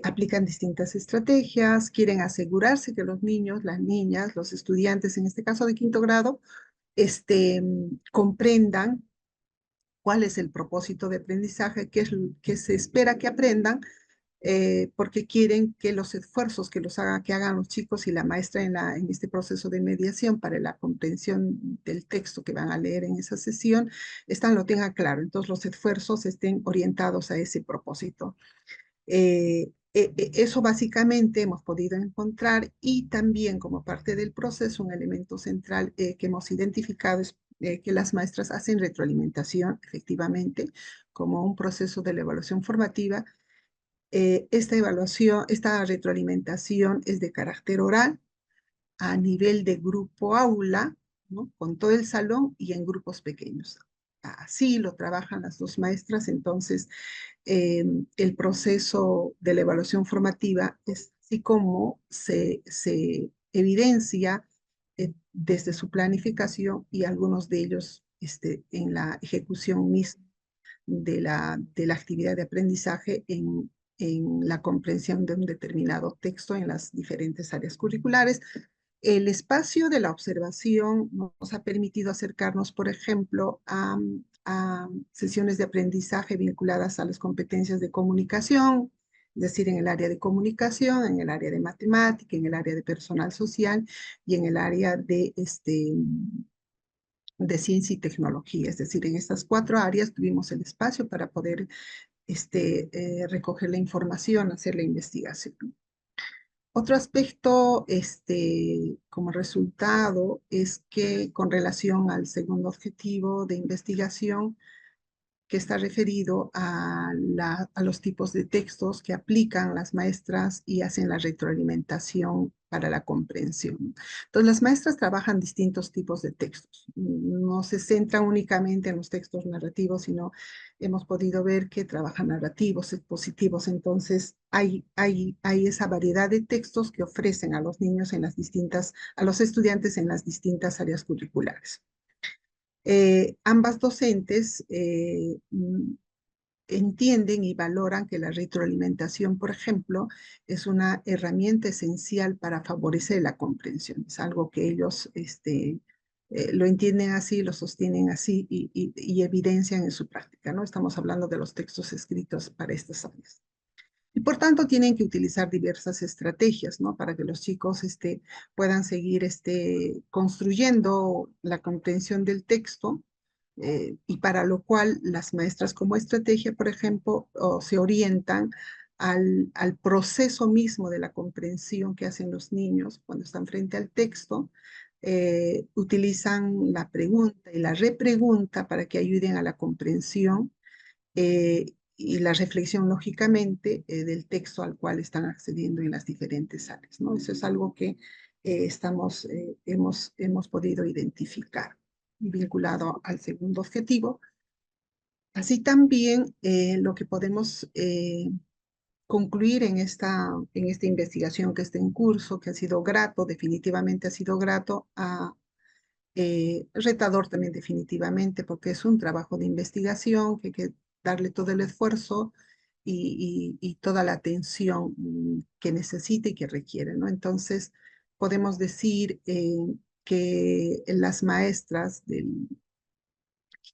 aplican distintas estrategias, quieren asegurarse que los niños, las niñas, los estudiantes, en este caso de quinto grado, comprendan cuál es el propósito de aprendizaje, qué se espera que aprendan, porque quieren que los esfuerzos que hagan los chicos y la maestra en este proceso de mediación para la comprensión del texto que van a leer en esa sesión, lo tengan claro. Entonces los esfuerzos estén orientados a ese propósito. Eso básicamente hemos podido encontrar y también como parte del proceso un elemento central que hemos identificado es que las maestras hacen retroalimentación efectivamente como un proceso de la evaluación formativa. Esta retroalimentación es de carácter oral a nivel de grupo aula, ¿no? Con todo el salón y en grupos pequeños. Así lo trabajan las dos maestras, entonces el proceso de la evaluación formativa es así como se evidencia desde su planificación y algunos de ellos en la ejecución misma de la actividad de aprendizaje en la comprensión de un determinado texto en las diferentes áreas curriculares, El espacio de la observación nos ha permitido acercarnos, por ejemplo, a sesiones de aprendizaje vinculadas a las competencias de comunicación, es decir, en el área de comunicación, en el área de matemática, en el área de personal social y en el área de ciencia y tecnología. Es decir, en estas 4 áreas tuvimos el espacio para poder recoger la información, hacer la investigación. Otro aspecto, como resultado, es que con relación al segundo objetivo de investigación, que está referido a los tipos de textos que aplican las maestras y hacen la retroalimentación para la comprensión. Entonces, las maestras trabajan distintos tipos de textos. No se centran únicamente en los textos narrativos, sino hemos podido ver que trabajan narrativos, expositivos. Entonces, hay esa variedad de textos que ofrecen a los niños a los estudiantes en las distintas áreas curriculares. Ambas docentes entienden y valoran que la retroalimentación, por ejemplo, es una herramienta esencial para favorecer la comprensión. Es algo que ellos lo entienden así, lo sostienen así y evidencian en su práctica, ¿no? Estamos hablando de los textos escritos para estas áreas. Y por tanto tienen que utilizar diversas estrategias, ¿no? Para que los chicos puedan seguir construyendo la comprensión del texto, y para lo cual las maestras como estrategia, por ejemplo, se orientan al proceso mismo de la comprensión que hacen los niños cuando están frente al texto. Utilizan la pregunta y la repregunta para que ayuden a la comprensión y la reflexión, lógicamente, del texto al cual están accediendo en las diferentes áreas, ¿no? Eso es algo que hemos podido identificar vinculado al segundo objetivo. Así también lo que podemos concluir en esta investigación que está en curso, que ha sido grato, definitivamente ha sido grato, retador también definitivamente, porque es un trabajo de investigación que hay que darle todo el esfuerzo y toda la atención que necesita y que requiere, ¿no? Entonces, podemos decir que las maestras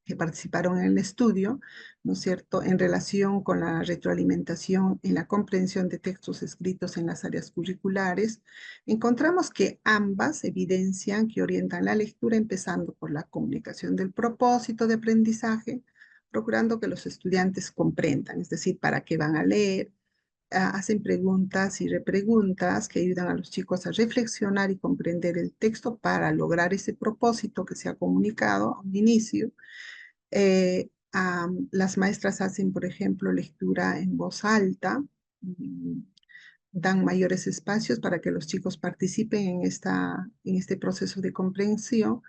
que participaron en el estudio, ¿no es cierto?, en relación con la retroalimentación en la comprensión de textos escritos en las áreas curriculares, encontramos que ambas evidencian que orientan la lectura empezando por la comunicación del propósito de aprendizaje, procurando que los estudiantes comprendan, es decir, para qué van a leer, hacen preguntas y repreguntas que ayudan a los chicos a reflexionar y comprender el texto para lograr ese propósito que se ha comunicado a un inicio. Las maestras hacen, por ejemplo, lectura en voz alta, dan mayores espacios para que los chicos participen en este proceso de comprensión.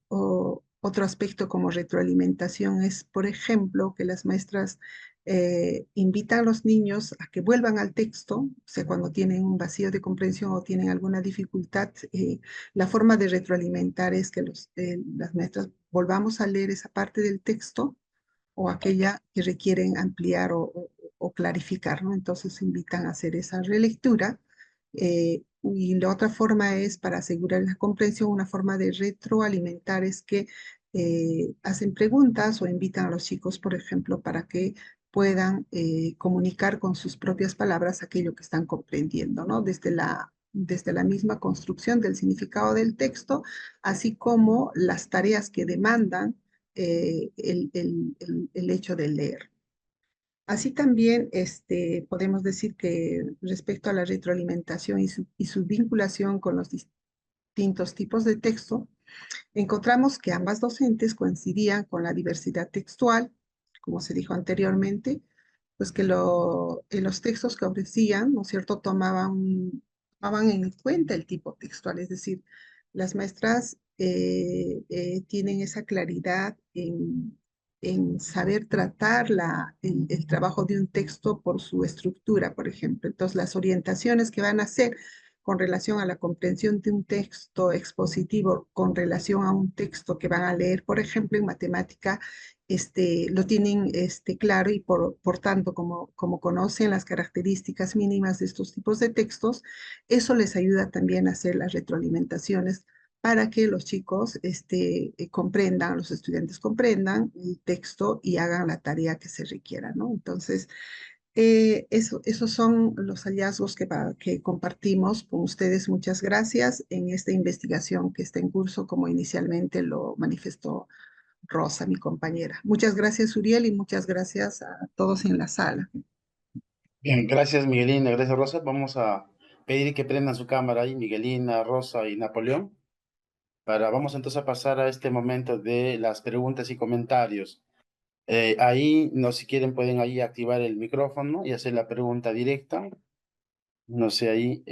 Otro aspecto como retroalimentación es, por ejemplo, que las maestras invitan a los niños a que vuelvan al texto, o sea, cuando tienen un vacío de comprensión o tienen alguna dificultad, la forma de retroalimentar es que las maestras volvamos a leer esa parte del texto o aquella que requieren ampliar o clarificar, ¿no? Entonces invitan a hacer esa relectura. Y la otra forma es, para asegurar la comprensión, una forma de retroalimentar es que hacen preguntas o invitan a los chicos, por ejemplo, para que puedan comunicar con sus propias palabras aquello que están comprendiendo, ¿no? Desde la misma construcción del significado del texto, así como las tareas que demandan el hecho de leer. Así también podemos decir que respecto a la retroalimentación y su vinculación con los distintos tipos de texto, encontramos que ambas docentes coincidían con la diversidad textual, como se dijo anteriormente, pues que en los textos que ofrecían, ¿no es cierto?, tomaban en cuenta el tipo textual, es decir, las maestras tienen esa claridad en saber tratar el trabajo de un texto por su estructura, por ejemplo. Entonces, las orientaciones que van a hacer con relación a la comprensión de un texto expositivo, con relación a un texto que van a leer, por ejemplo, en matemática, lo tienen claro y por tanto, como conocen las características mínimas de estos tipos de textos, eso les ayuda también a hacer las retroalimentaciones para que los chicos comprendan, los estudiantes comprendan el texto y hagan la tarea que se requiera, ¿no? Entonces, esos son los hallazgos que compartimos con ustedes. Muchas gracias en esta investigación que está en curso, como inicialmente lo manifestó Rosa, mi compañera. Muchas gracias, Uriel, y muchas gracias a todos en la sala. Bien, gracias Miguelina, gracias Rosa. Vamos a pedir que prendan su cámara ahí, Miguelina, Rosa y Napoleón. Vamos entonces a pasar a este momento de las preguntas y comentarios. Ahí, no, si quieren, pueden ahí activar el micrófono y hacer la pregunta directa. No sé, ahí,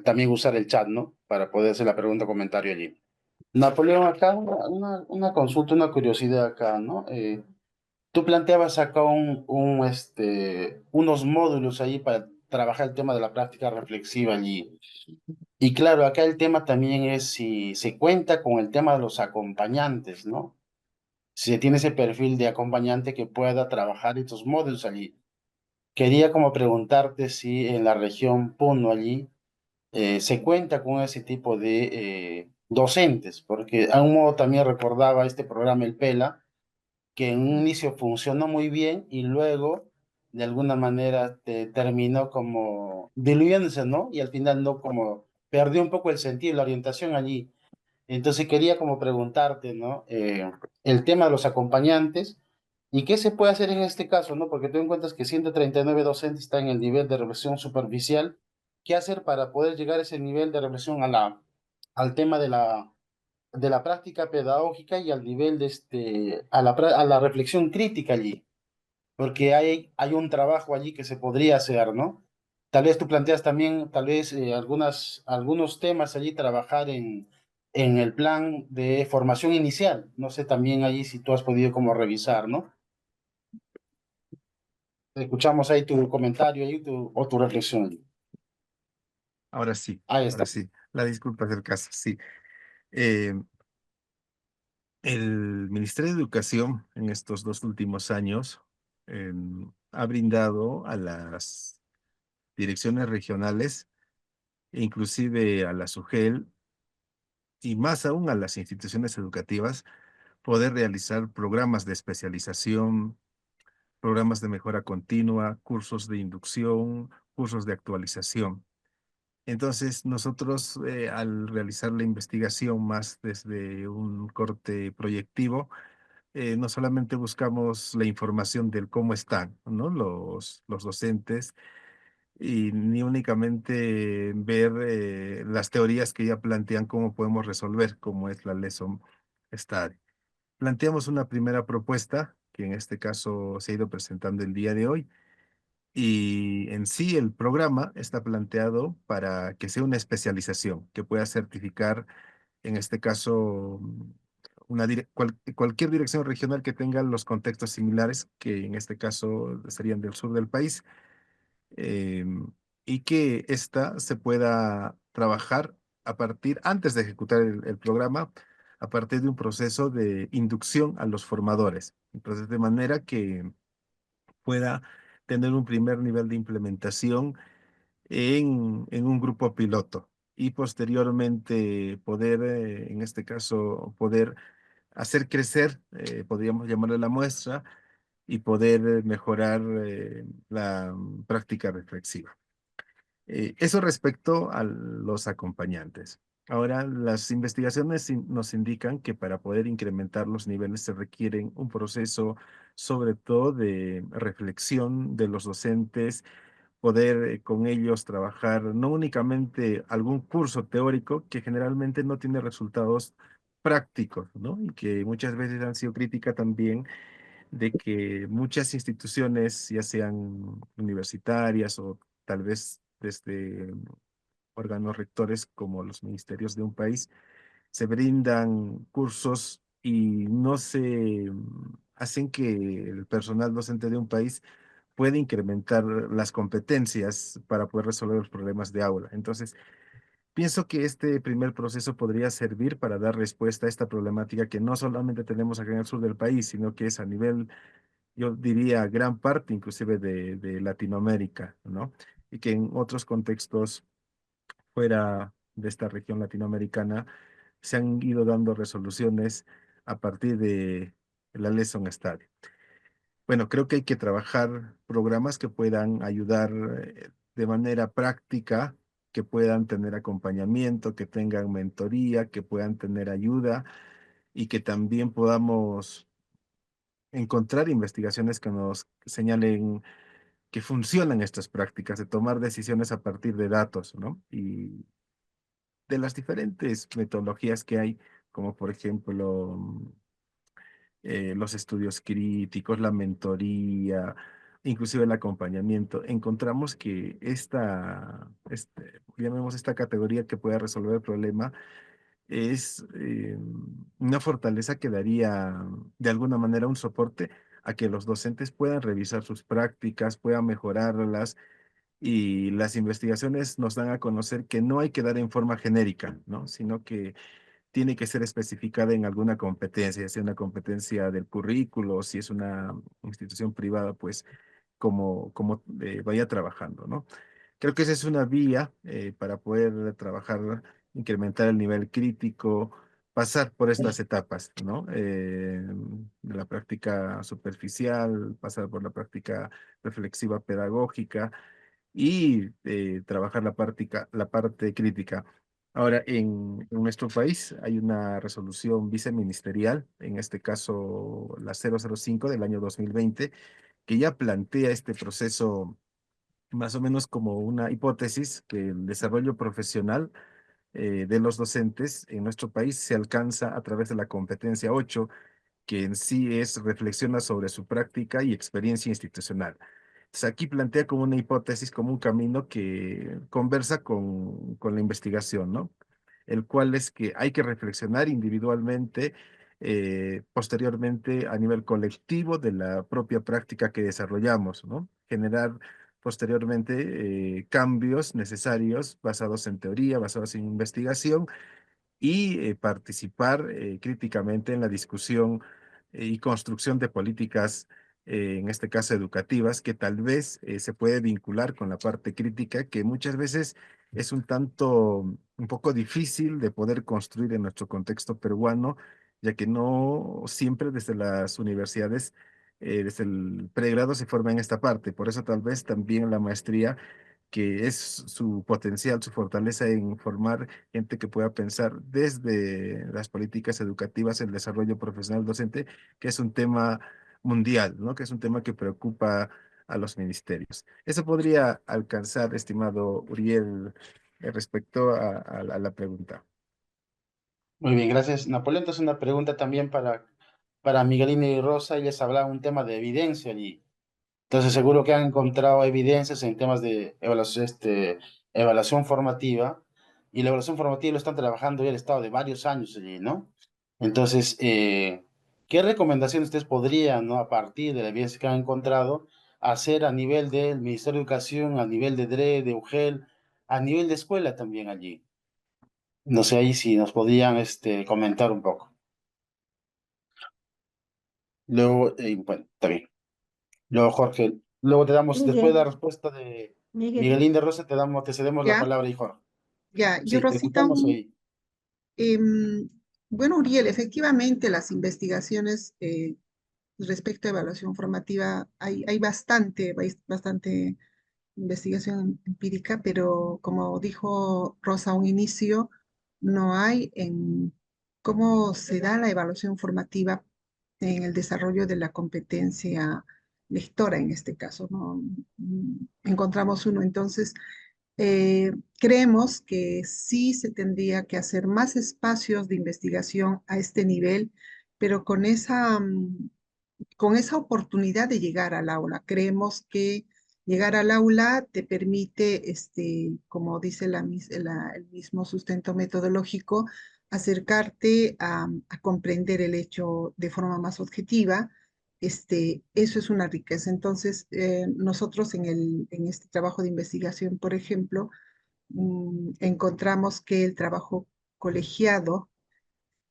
también usar el chat, ¿no? Para poder hacer la pregunta o comentario allí. Napoleón, acá una consulta, una curiosidad acá, ¿no? Tú planteabas acá unos módulos ahí para trabajar el tema de la práctica reflexiva allí. Y claro, acá el tema también es si se cuenta con el tema de los acompañantes, ¿no? Si se tiene ese perfil de acompañante que pueda trabajar estos módulos allí. Quería como preguntarte si en la región Puno allí se cuenta con ese tipo de docentes, porque a un modo también recordaba este programa El Pela, que en un inicio funcionó muy bien y luego de alguna manera terminó como diluyéndose, ¿no? Y al final no como perdió un poco el sentido, la orientación allí. Entonces quería como preguntarte, ¿no? El tema de los acompañantes y qué se puede hacer en este caso, ¿no? Porque tú encuentras que 139 docentes están en el nivel de reflexión superficial. ¿Qué hacer para poder llegar a ese nivel de reflexión al tema de la práctica pedagógica y al nivel a la reflexión crítica allí? Porque hay un trabajo allí que se podría hacer, ¿no? Tal vez tú planteas también, tal vez algunos temas allí trabajar en el plan de formación inicial. No sé también allí si tú has podido como revisar, ¿no? Escuchamos ahí tu comentario ahí, o tu reflexión allí. Ahora sí, Ahí está. ahora sí. La disculpa del caso, sí. Eh, el Ministerio de Educación en estos 2 últimos años ha brindado a las direcciones regionales, e inclusive a la SUGEL y más aún a las instituciones educativas, poder realizar programas de especialización, programas de mejora continua, cursos de inducción, cursos de actualización. Entonces, nosotros al realizar la investigación más desde un corte proyectivo, no solamente buscamos la información del cómo están, ¿no? Los docentes, y ni únicamente ver las teorías que ya plantean cómo podemos resolver, como es la Lesson Study. Planteamos una primera propuesta, que en este caso se ha ido presentando el día de hoy, y en sí el programa está planteado para que sea una especialización, que pueda certificar, en este caso, cualquier dirección regional que tenga los contextos similares, que en este caso serían del sur del país, eh, y que ésta se pueda trabajar antes de ejecutar el programa, a partir de un proceso de inducción a los formadores. Entonces, de manera que pueda tener un primer nivel de implementación en un grupo piloto y posteriormente poder, en este caso, poder hacer crecer, podríamos llamarle la muestra, y poder mejorar la práctica reflexiva. Eso respecto a los acompañantes. Ahora, las investigaciones nos indican que para poder incrementar los niveles se requieren un proceso, sobre todo de reflexión de los docentes, poder con ellos trabajar no únicamente algún curso teórico que generalmente no tiene resultados prácticos, ¿no? Y que muchas veces han sido crítica también de que muchas instituciones, ya sean universitarias o tal vez desde órganos rectores como los ministerios de un país, se brindan cursos y no se hacen que el personal docente de un país puede incrementar las competencias para poder resolver los problemas de aula. Entonces, pienso que este primer proceso podría servir para dar respuesta a esta problemática que no solamente tenemos acá en el sur del país, sino que es a nivel, yo diría, gran parte inclusive de Latinoamérica, ¿no? Y que en otros contextos fuera de esta región latinoamericana se han ido dando resoluciones a partir de la Lesson Study. Bueno, creo que hay que trabajar programas que puedan ayudar de manera práctica, que puedan tener acompañamiento, que tengan mentoría, que puedan tener ayuda y que también podamos encontrar investigaciones que nos señalen que funcionan estas prácticas, de tomar decisiones a partir de datos, ¿no? Y de las diferentes metodologías que hay, como por ejemplo los estudios críticos, la mentoría, inclusive el acompañamiento, encontramos que llamemos esta categoría que pueda resolver el problema, es una fortaleza que daría de alguna manera un soporte a que los docentes puedan revisar sus prácticas, puedan mejorarlas y las investigaciones nos dan a conocer que no hay que dar en forma genérica, ¿no? Sino que tiene que ser especificada en alguna competencia, si es una competencia del currículo, si es una institución privada, pues como vaya trabajando, ¿no? Creo que esa es una vía para poder trabajar, incrementar el nivel crítico, pasar por estas etapas, ¿no? De la práctica superficial, pasar por la práctica reflexiva pedagógica y trabajar la parte crítica. Ahora, en nuestro país hay una resolución viceministerial, en este caso la 005 del año 2020, que ya plantea este proceso más o menos como una hipótesis que el desarrollo profesional de los docentes en nuestro país se alcanza a través de la competencia 8, que en sí es reflexiona sobre su práctica y experiencia institucional. Entonces, aquí plantea como una hipótesis, como un camino que conversa con la investigación, ¿no? El cual es que hay que reflexionar individualmente, posteriormente a nivel colectivo de la propia práctica que desarrollamos, ¿no? Generar posteriormente cambios necesarios basados en teoría, basados en investigación y participar críticamente en la discusión y construcción de políticas, en este caso educativas, que tal vez se puede vincular con la parte crítica, que muchas veces es un poco difícil de poder construir en nuestro contexto peruano, ya que no siempre desde las universidades, desde el pregrado se forma en esta parte. Por eso tal vez también la maestría que es su potencial, su fortaleza en formar gente que pueda pensar desde las políticas educativas, el desarrollo profesional docente, que es un tema mundial, ¿no? Que es un tema que preocupa a los ministerios. Eso podría alcanzar, estimado Uriel, respecto a la pregunta. Muy bien, gracias. Napoleón, entonces una pregunta también para Miguelina y Rosa. Ellas hablaban un tema de evidencia allí. Entonces seguro que han encontrado evidencias en temas de evaluación formativa. Y la evaluación formativa lo están trabajando ya el Estado de varios años allí, ¿no? Entonces, ¿qué recomendaciones ustedes podrían, ¿no? A partir de la evidencia que han encontrado, hacer a nivel del Ministerio de Educación, a nivel de DRE, de UGEL, a nivel de escuela también allí? No sé ahí si nos podían comentar un poco. Luego, bueno, está bien. Luego, Jorge, luego te damos, después de la Miguel, respuesta de Miguel, Miguelín de Rosa, te cedemos la Ya, palabra y Jorge. ya, yo Sí, te Rosita, escuchamos ahí. em, bueno, Uriel, efectivamente las investigaciones respecto a evaluación formativa, hay bastante investigación empírica, pero como dijo Rosa a un inicio, no hay en cómo se da la evaluación formativa en el desarrollo de la competencia lectora en este caso, ¿no? Encontramos uno, entonces creemos que sí se tendría que hacer más espacios de investigación a este nivel, pero con esa oportunidad de llegar al aula. Creemos que llegar al aula te permite, como dice el mismo sustento metodológico, acercarte a comprender el hecho de forma más objetiva eso es una riqueza. Entonces, nosotros en este trabajo de investigación, por ejemplo, encontramos que el trabajo colegiado,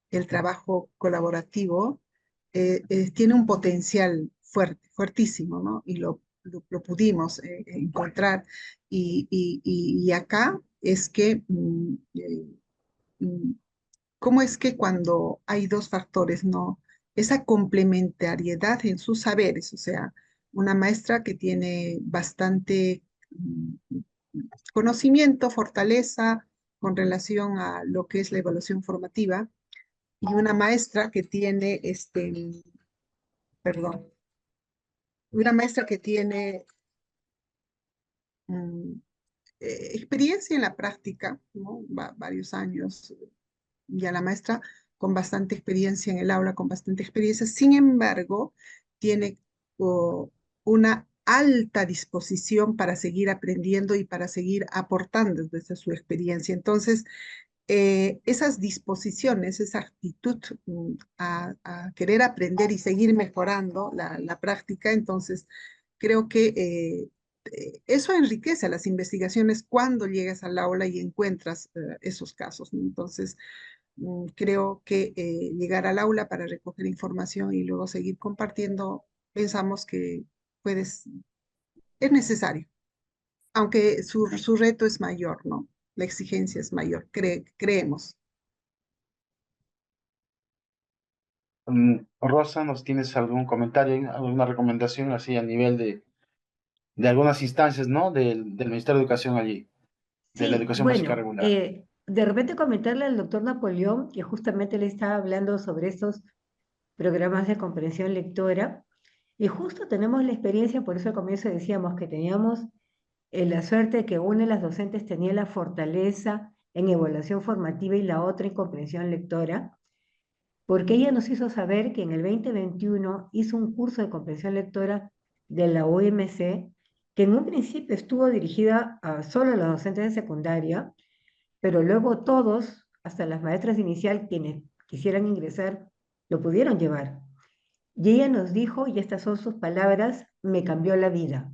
el trabajo colaborativo, tiene un potencial fuerte, fuertísimo, ¿no? Y lo pudimos encontrar. Y acá es que, mm, ¿cómo es que cuando hay dos factores, no? Esa complementariedad en sus saberes, o sea, una maestra que tiene bastante conocimiento, fortaleza con relación a lo que es la evaluación formativa, y una maestra que tiene, perdón, una maestra que tiene mm, experiencia en la práctica, ¿no? Varios años, ya la maestra con bastante experiencia en el aula, con bastante experiencia, sin embargo, tiene una alta disposición para seguir aprendiendo y para seguir aportando desde su experiencia. Entonces, esas disposiciones, esa actitud a querer aprender y seguir mejorando la práctica, entonces creo que eso enriquece las investigaciones cuando llegas al aula y encuentras esos casos, ¿no? Entonces, creo que llegar al aula para recoger información y luego seguir compartiendo, pensamos que puedes, es necesario, aunque su reto es mayor, ¿no? La exigencia es mayor, creemos. Rosa, ¿nos tienes algún comentario, alguna recomendación así a nivel de algunas instancias, ¿no? Del Ministerio de Educación allí, de la Sí, educación básica bueno, regular? de repente comentarle al doctor Napoleón que justamente le estaba hablando sobre estos programas de comprensión lectora y justo tenemos la experiencia, por eso al comienzo decíamos que teníamos la suerte de que una de las docentes tenía la fortaleza en evaluación formativa y la otra en comprensión lectora, porque ella nos hizo saber que en el 2021 hizo un curso de comprensión lectora de la OMC, que en un principio estuvo dirigida a solo los docentes de secundaria, pero luego todos, hasta las maestras inicial, quienes quisieran ingresar, lo pudieron llevar. Y ella nos dijo, y estas son sus palabras, me cambió la vida,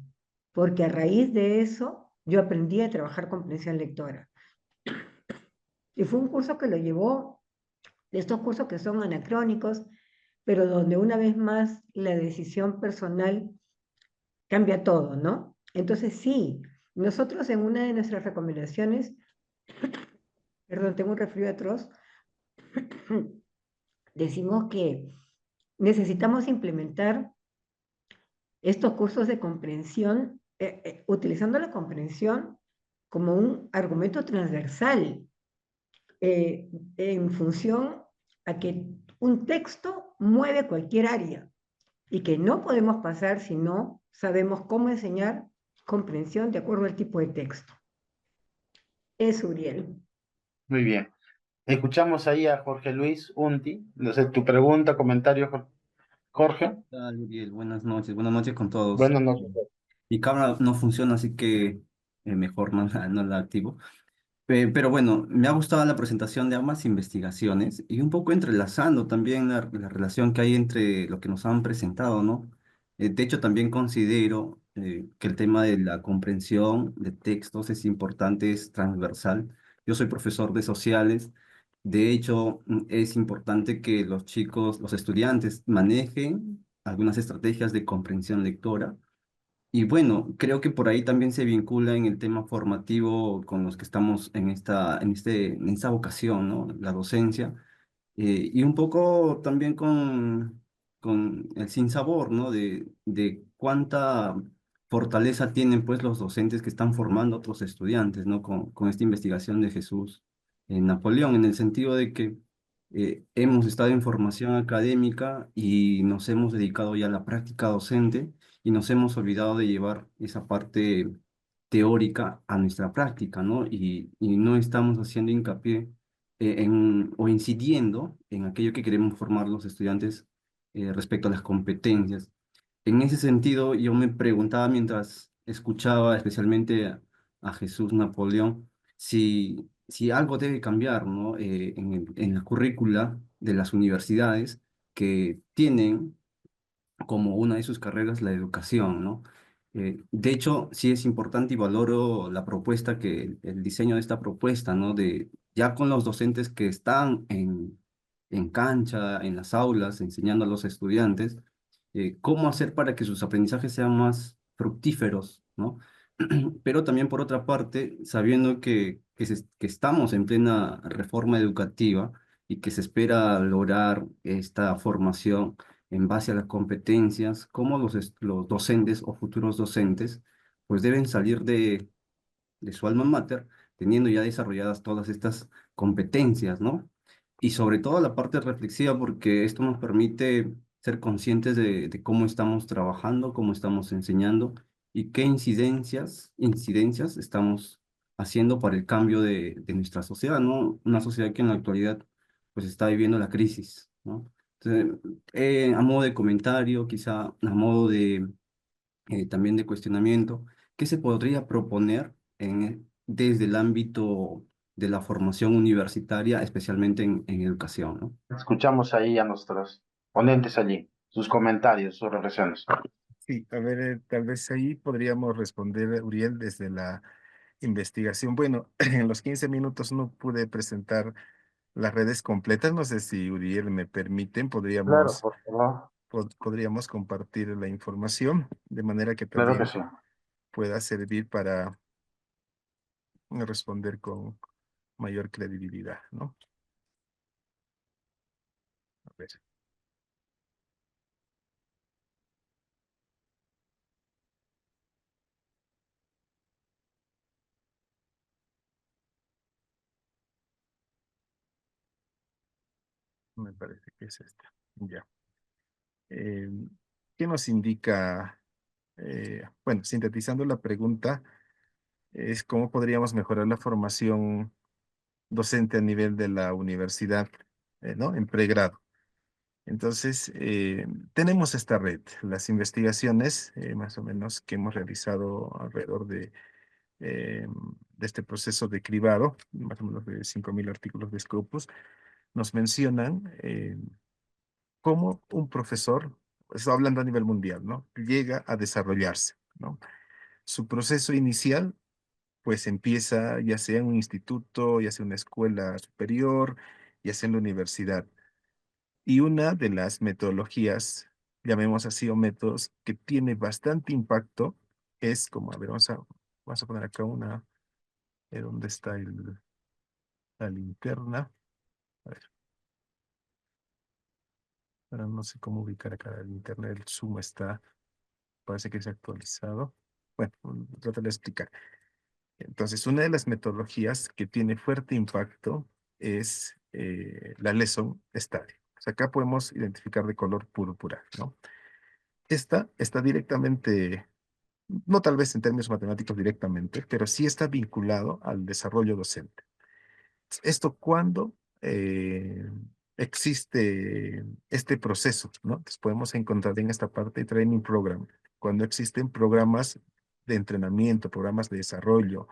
porque a raíz de eso yo aprendí a trabajar comprensión lectora. Y fue un curso que lo llevó, de estos cursos que son anacrónicos, pero donde una vez más la decisión personal cambia todo, ¿no? Entonces sí, nosotros en una de nuestras recomendaciones, perdón, tengo un resfrío atroz, decimos que necesitamos implementar estos cursos de comprensión, utilizando la comprensión como un argumento transversal en función a que un texto mueve cualquier área y que no podemos pasar si no sabemos cómo enseñar comprensión de acuerdo al tipo de texto. Es Uriel. Muy bien. Escuchamos ahí a Jorge Luis Unti. No sé, tu pregunta, comentario, Jorge. Tal, Uriel? Buenas noches con todos. Bueno, no. Mi cámara no funciona, así que mejor no la activo. Pero bueno, me ha gustado la presentación de ambas investigaciones y un poco entrelazando también la relación que hay entre lo que nos han presentado, ¿no? De hecho, también considero que el tema de la comprensión de textos es importante, es transversal. Yo soy profesor de sociales. De hecho, es importante que los chicos, los estudiantes manejen algunas estrategias de comprensión lectora y bueno, creo que por ahí también se vincula en el tema formativo con los que estamos en esta vocación, ¿no? La docencia. Y un poco también con el sinsabor, ¿no? De cuánta fortaleza tienen pues los docentes que están formando a otros estudiantes, ¿no? Con esta investigación de Jesús Napoleón, en el sentido de que hemos estado en formación académica y nos hemos dedicado ya a la práctica docente y nos hemos olvidado de llevar esa parte teórica a nuestra práctica, ¿no? Y no estamos haciendo hincapié o incidiendo en aquello que queremos formar los estudiantes respecto a las competencias. En ese sentido, yo me preguntaba mientras escuchaba especialmente a Jesús Napoleón si algo debe cambiar, ¿no? En la currícula de las universidades que tienen como una de sus carreras la educación, ¿no? De hecho, sí es importante y valoro la propuesta el diseño de esta propuesta, ¿no? De ya con los docentes que están en cancha, en las aulas, enseñando a los estudiantes, cómo hacer para que sus aprendizajes sean más fructíferos, ¿no? Pero también por otra parte, sabiendo que estamos en plena reforma educativa y que se espera lograr esta formación en base a las competencias, cómo los docentes o futuros docentes pues deben salir de su alma mater teniendo ya desarrolladas todas estas competencias, ¿no? Y sobre todo la parte reflexiva, porque esto nos permite ser conscientes de cómo estamos trabajando, cómo estamos enseñando y qué incidencias estamos haciendo para el cambio de nuestra sociedad, ¿no? Una sociedad que en la actualidad pues está viviendo la crisis, ¿no? Entonces, a modo de comentario, quizá a modo de también de cuestionamiento, ¿qué se podría proponer desde el ámbito de la formación universitaria, especialmente en educación, ¿no? Escuchamos ahí a nuestros ponentes allí, sus comentarios, sus reflexiones. Sí, a ver, tal vez ahí podríamos responder, Uriel, desde la investigación. Bueno, en los 15 minutos no pude presentar las redes completas. No sé si Uriel me permiten, Claro, por favor. podríamos compartir la información de manera que Claro que también sí. pueda servir para responder con mayor credibilidad, ¿no? A ver, me parece que es esta. Ya. Eh, ¿Qué nos indica? Bueno, sintetizando la pregunta, es cómo podríamos mejorar la formación docente a nivel de la universidad, ¿no? En pregrado. Entonces, tenemos esta red, las investigaciones, más o menos, que hemos realizado alrededor de este proceso de cribado, más o menos de 5.000 artículos de Scopus, nos mencionan cómo un profesor, estoy hablando a nivel mundial, ¿no? Llega a desarrollarse, ¿no? Su proceso inicial, pues empieza ya sea en un instituto, ya sea en una escuela superior, ya sea en la universidad. Y una de las metodologías, llamemos así, o métodos que tiene bastante impacto, es como, a ver, vamos a poner acá una, ¿dónde está la linterna? A ver, ahora no sé cómo ubicar acá la linterna, el zoom está, parece que se ha actualizado. Bueno, trataré de explicar. Entonces, una de las metodologías que tiene fuerte impacto es la Lesson Study. O sea, acá podemos identificar de color púrpura, ¿no? Esta está directamente, no tal vez en términos matemáticos directamente, pero sí está vinculado al desarrollo docente. Esto cuando existe este proceso, ¿no? Entonces podemos encontrar en esta parte training program, cuando existen programas de entrenamiento, programas de desarrollo,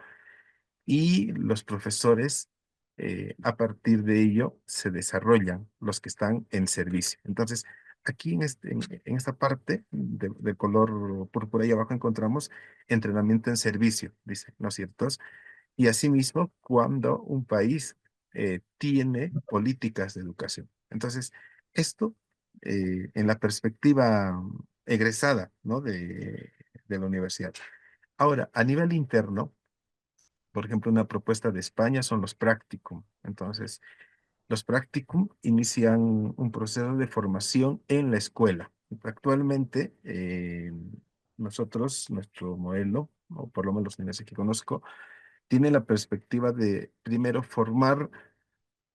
y los profesores, a partir de ello, se desarrollan los que están en servicio. Entonces, aquí en esta parte de color púrpura ahí abajo encontramos entrenamiento en servicio, dice, ¿no es cierto? Y asimismo, cuando un país tiene políticas de educación. Entonces, esto en la perspectiva egresada, ¿no? de la universidad. Ahora, a nivel interno, por ejemplo, una propuesta de España son los practicum. Entonces, los practicum inician un proceso de formación en la escuela. Actualmente, nuestro modelo, o por lo menos los niveles que conozco, tiene la perspectiva de primero formar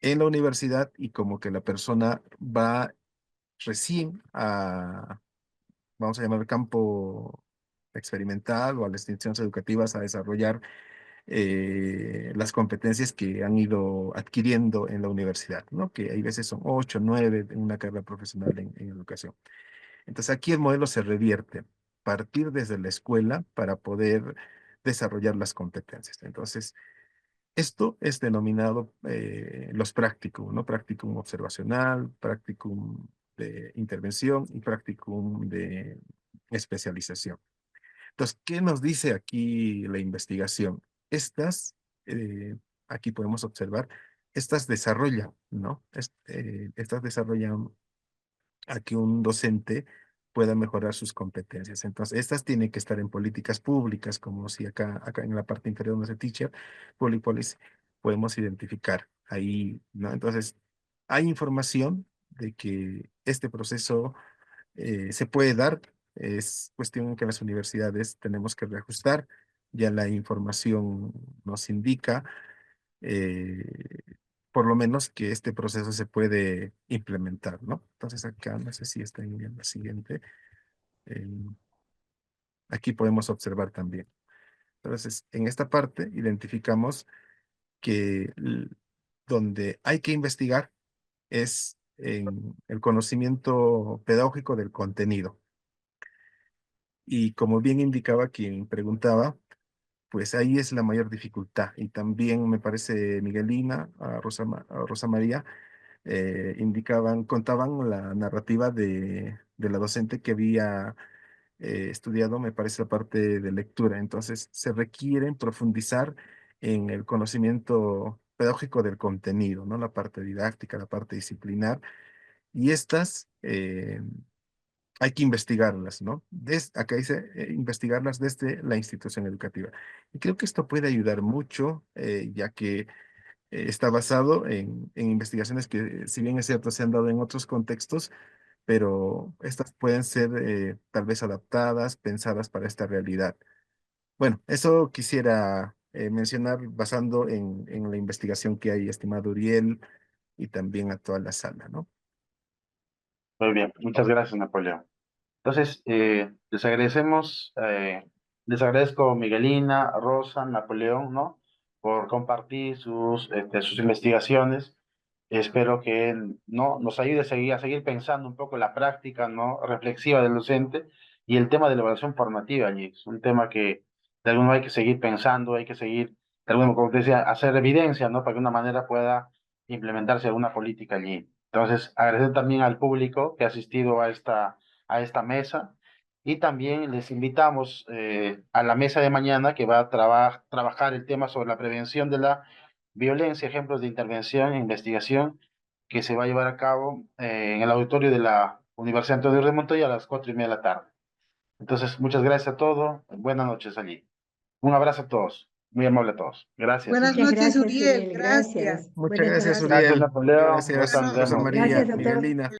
en la universidad y como que la persona va recién a, vamos a llamar campo experimental o a las instituciones educativas a desarrollar las competencias que han ido adquiriendo en la universidad, ¿no? Que hay veces son 8, 9 en una carrera profesional en educación. Entonces aquí el modelo se revierte, partir desde la escuela para poder desarrollar las competencias. Entonces, esto es denominado los practicum, ¿no? Practicum observacional, practicum de intervención y practicum de especialización. Entonces, ¿qué nos dice aquí la investigación? Estas, aquí podemos observar, estas desarrollan, ¿no? Estas desarrollan a que un docente pueda mejorar sus competencias. Entonces, estas tienen que estar en políticas públicas, como si acá en la parte inferior donde dice teacher, public policy, podemos identificar ahí, ¿no? Entonces, hay información de que este proceso se puede dar. Es cuestión que las universidades tenemos que reajustar. Ya la información nos indica, eh, por lo menos, que este proceso se puede implementar, ¿no? Entonces acá, no sé si está en la siguiente. eh, Aquí podemos observar también. Entonces, en esta parte identificamos que donde hay que investigar es en el conocimiento pedagógico del contenido. Y como bien indicaba quien preguntaba, pues ahí es la mayor dificultad. Y también me parece Miguelina, a Rosa María, contaban la narrativa de la docente que había estudiado, me parece, la parte de lectura. Entonces, se requieren profundizar en el conocimiento pedagógico del contenido, ¿no? La parte didáctica, la parte disciplinar. Y estas hay que investigarlas, ¿no? Acá dice investigarlas desde la institución educativa. Y creo que esto puede ayudar mucho, ya que está basado en investigaciones que, si bien es cierto, se han dado en otros contextos, pero estas pueden ser tal vez adaptadas, pensadas para esta realidad. Bueno, eso quisiera mencionar basando en la investigación que hay, estimado Uriel, y también a toda la sala, ¿no? Muy bien, muchas gracias, Napoleón. Entonces, les agradezco Miguelina, Rosa, Napoleón, ¿no? Por compartir sus investigaciones. Espero que ¿no? nos ayude a seguir pensando un poco la práctica, ¿no? Reflexiva del docente y el tema de la evaluación formativa allí. Es un tema que de algún modo hay que seguir pensando, hay que seguir, de algún modo, como te decía, hacer evidencia, ¿no? Para que de una manera pueda implementarse alguna política allí. Entonces, agradecer también al público que ha asistido a esta mesa y también les invitamos a la mesa de mañana que va a trabajar el tema sobre la prevención de la violencia, ejemplos de intervención e investigación que se va a llevar a cabo en el auditorio de la Universidad Antonio de Montoya a las 4:30 de la tarde. Entonces, muchas gracias a todos. Buenas noches allí. Un abrazo a todos. Muy amable a todos. Gracias. Buenas Muchas noches, gracias, Uriel. Uriel. Gracias. Gracias. Muchas Buenas gracias, noches. Gracias, Uriel. Napoleón. Gracias, Rosa, nos Rosa vemos. María, Gracias, doctor. Miguelina.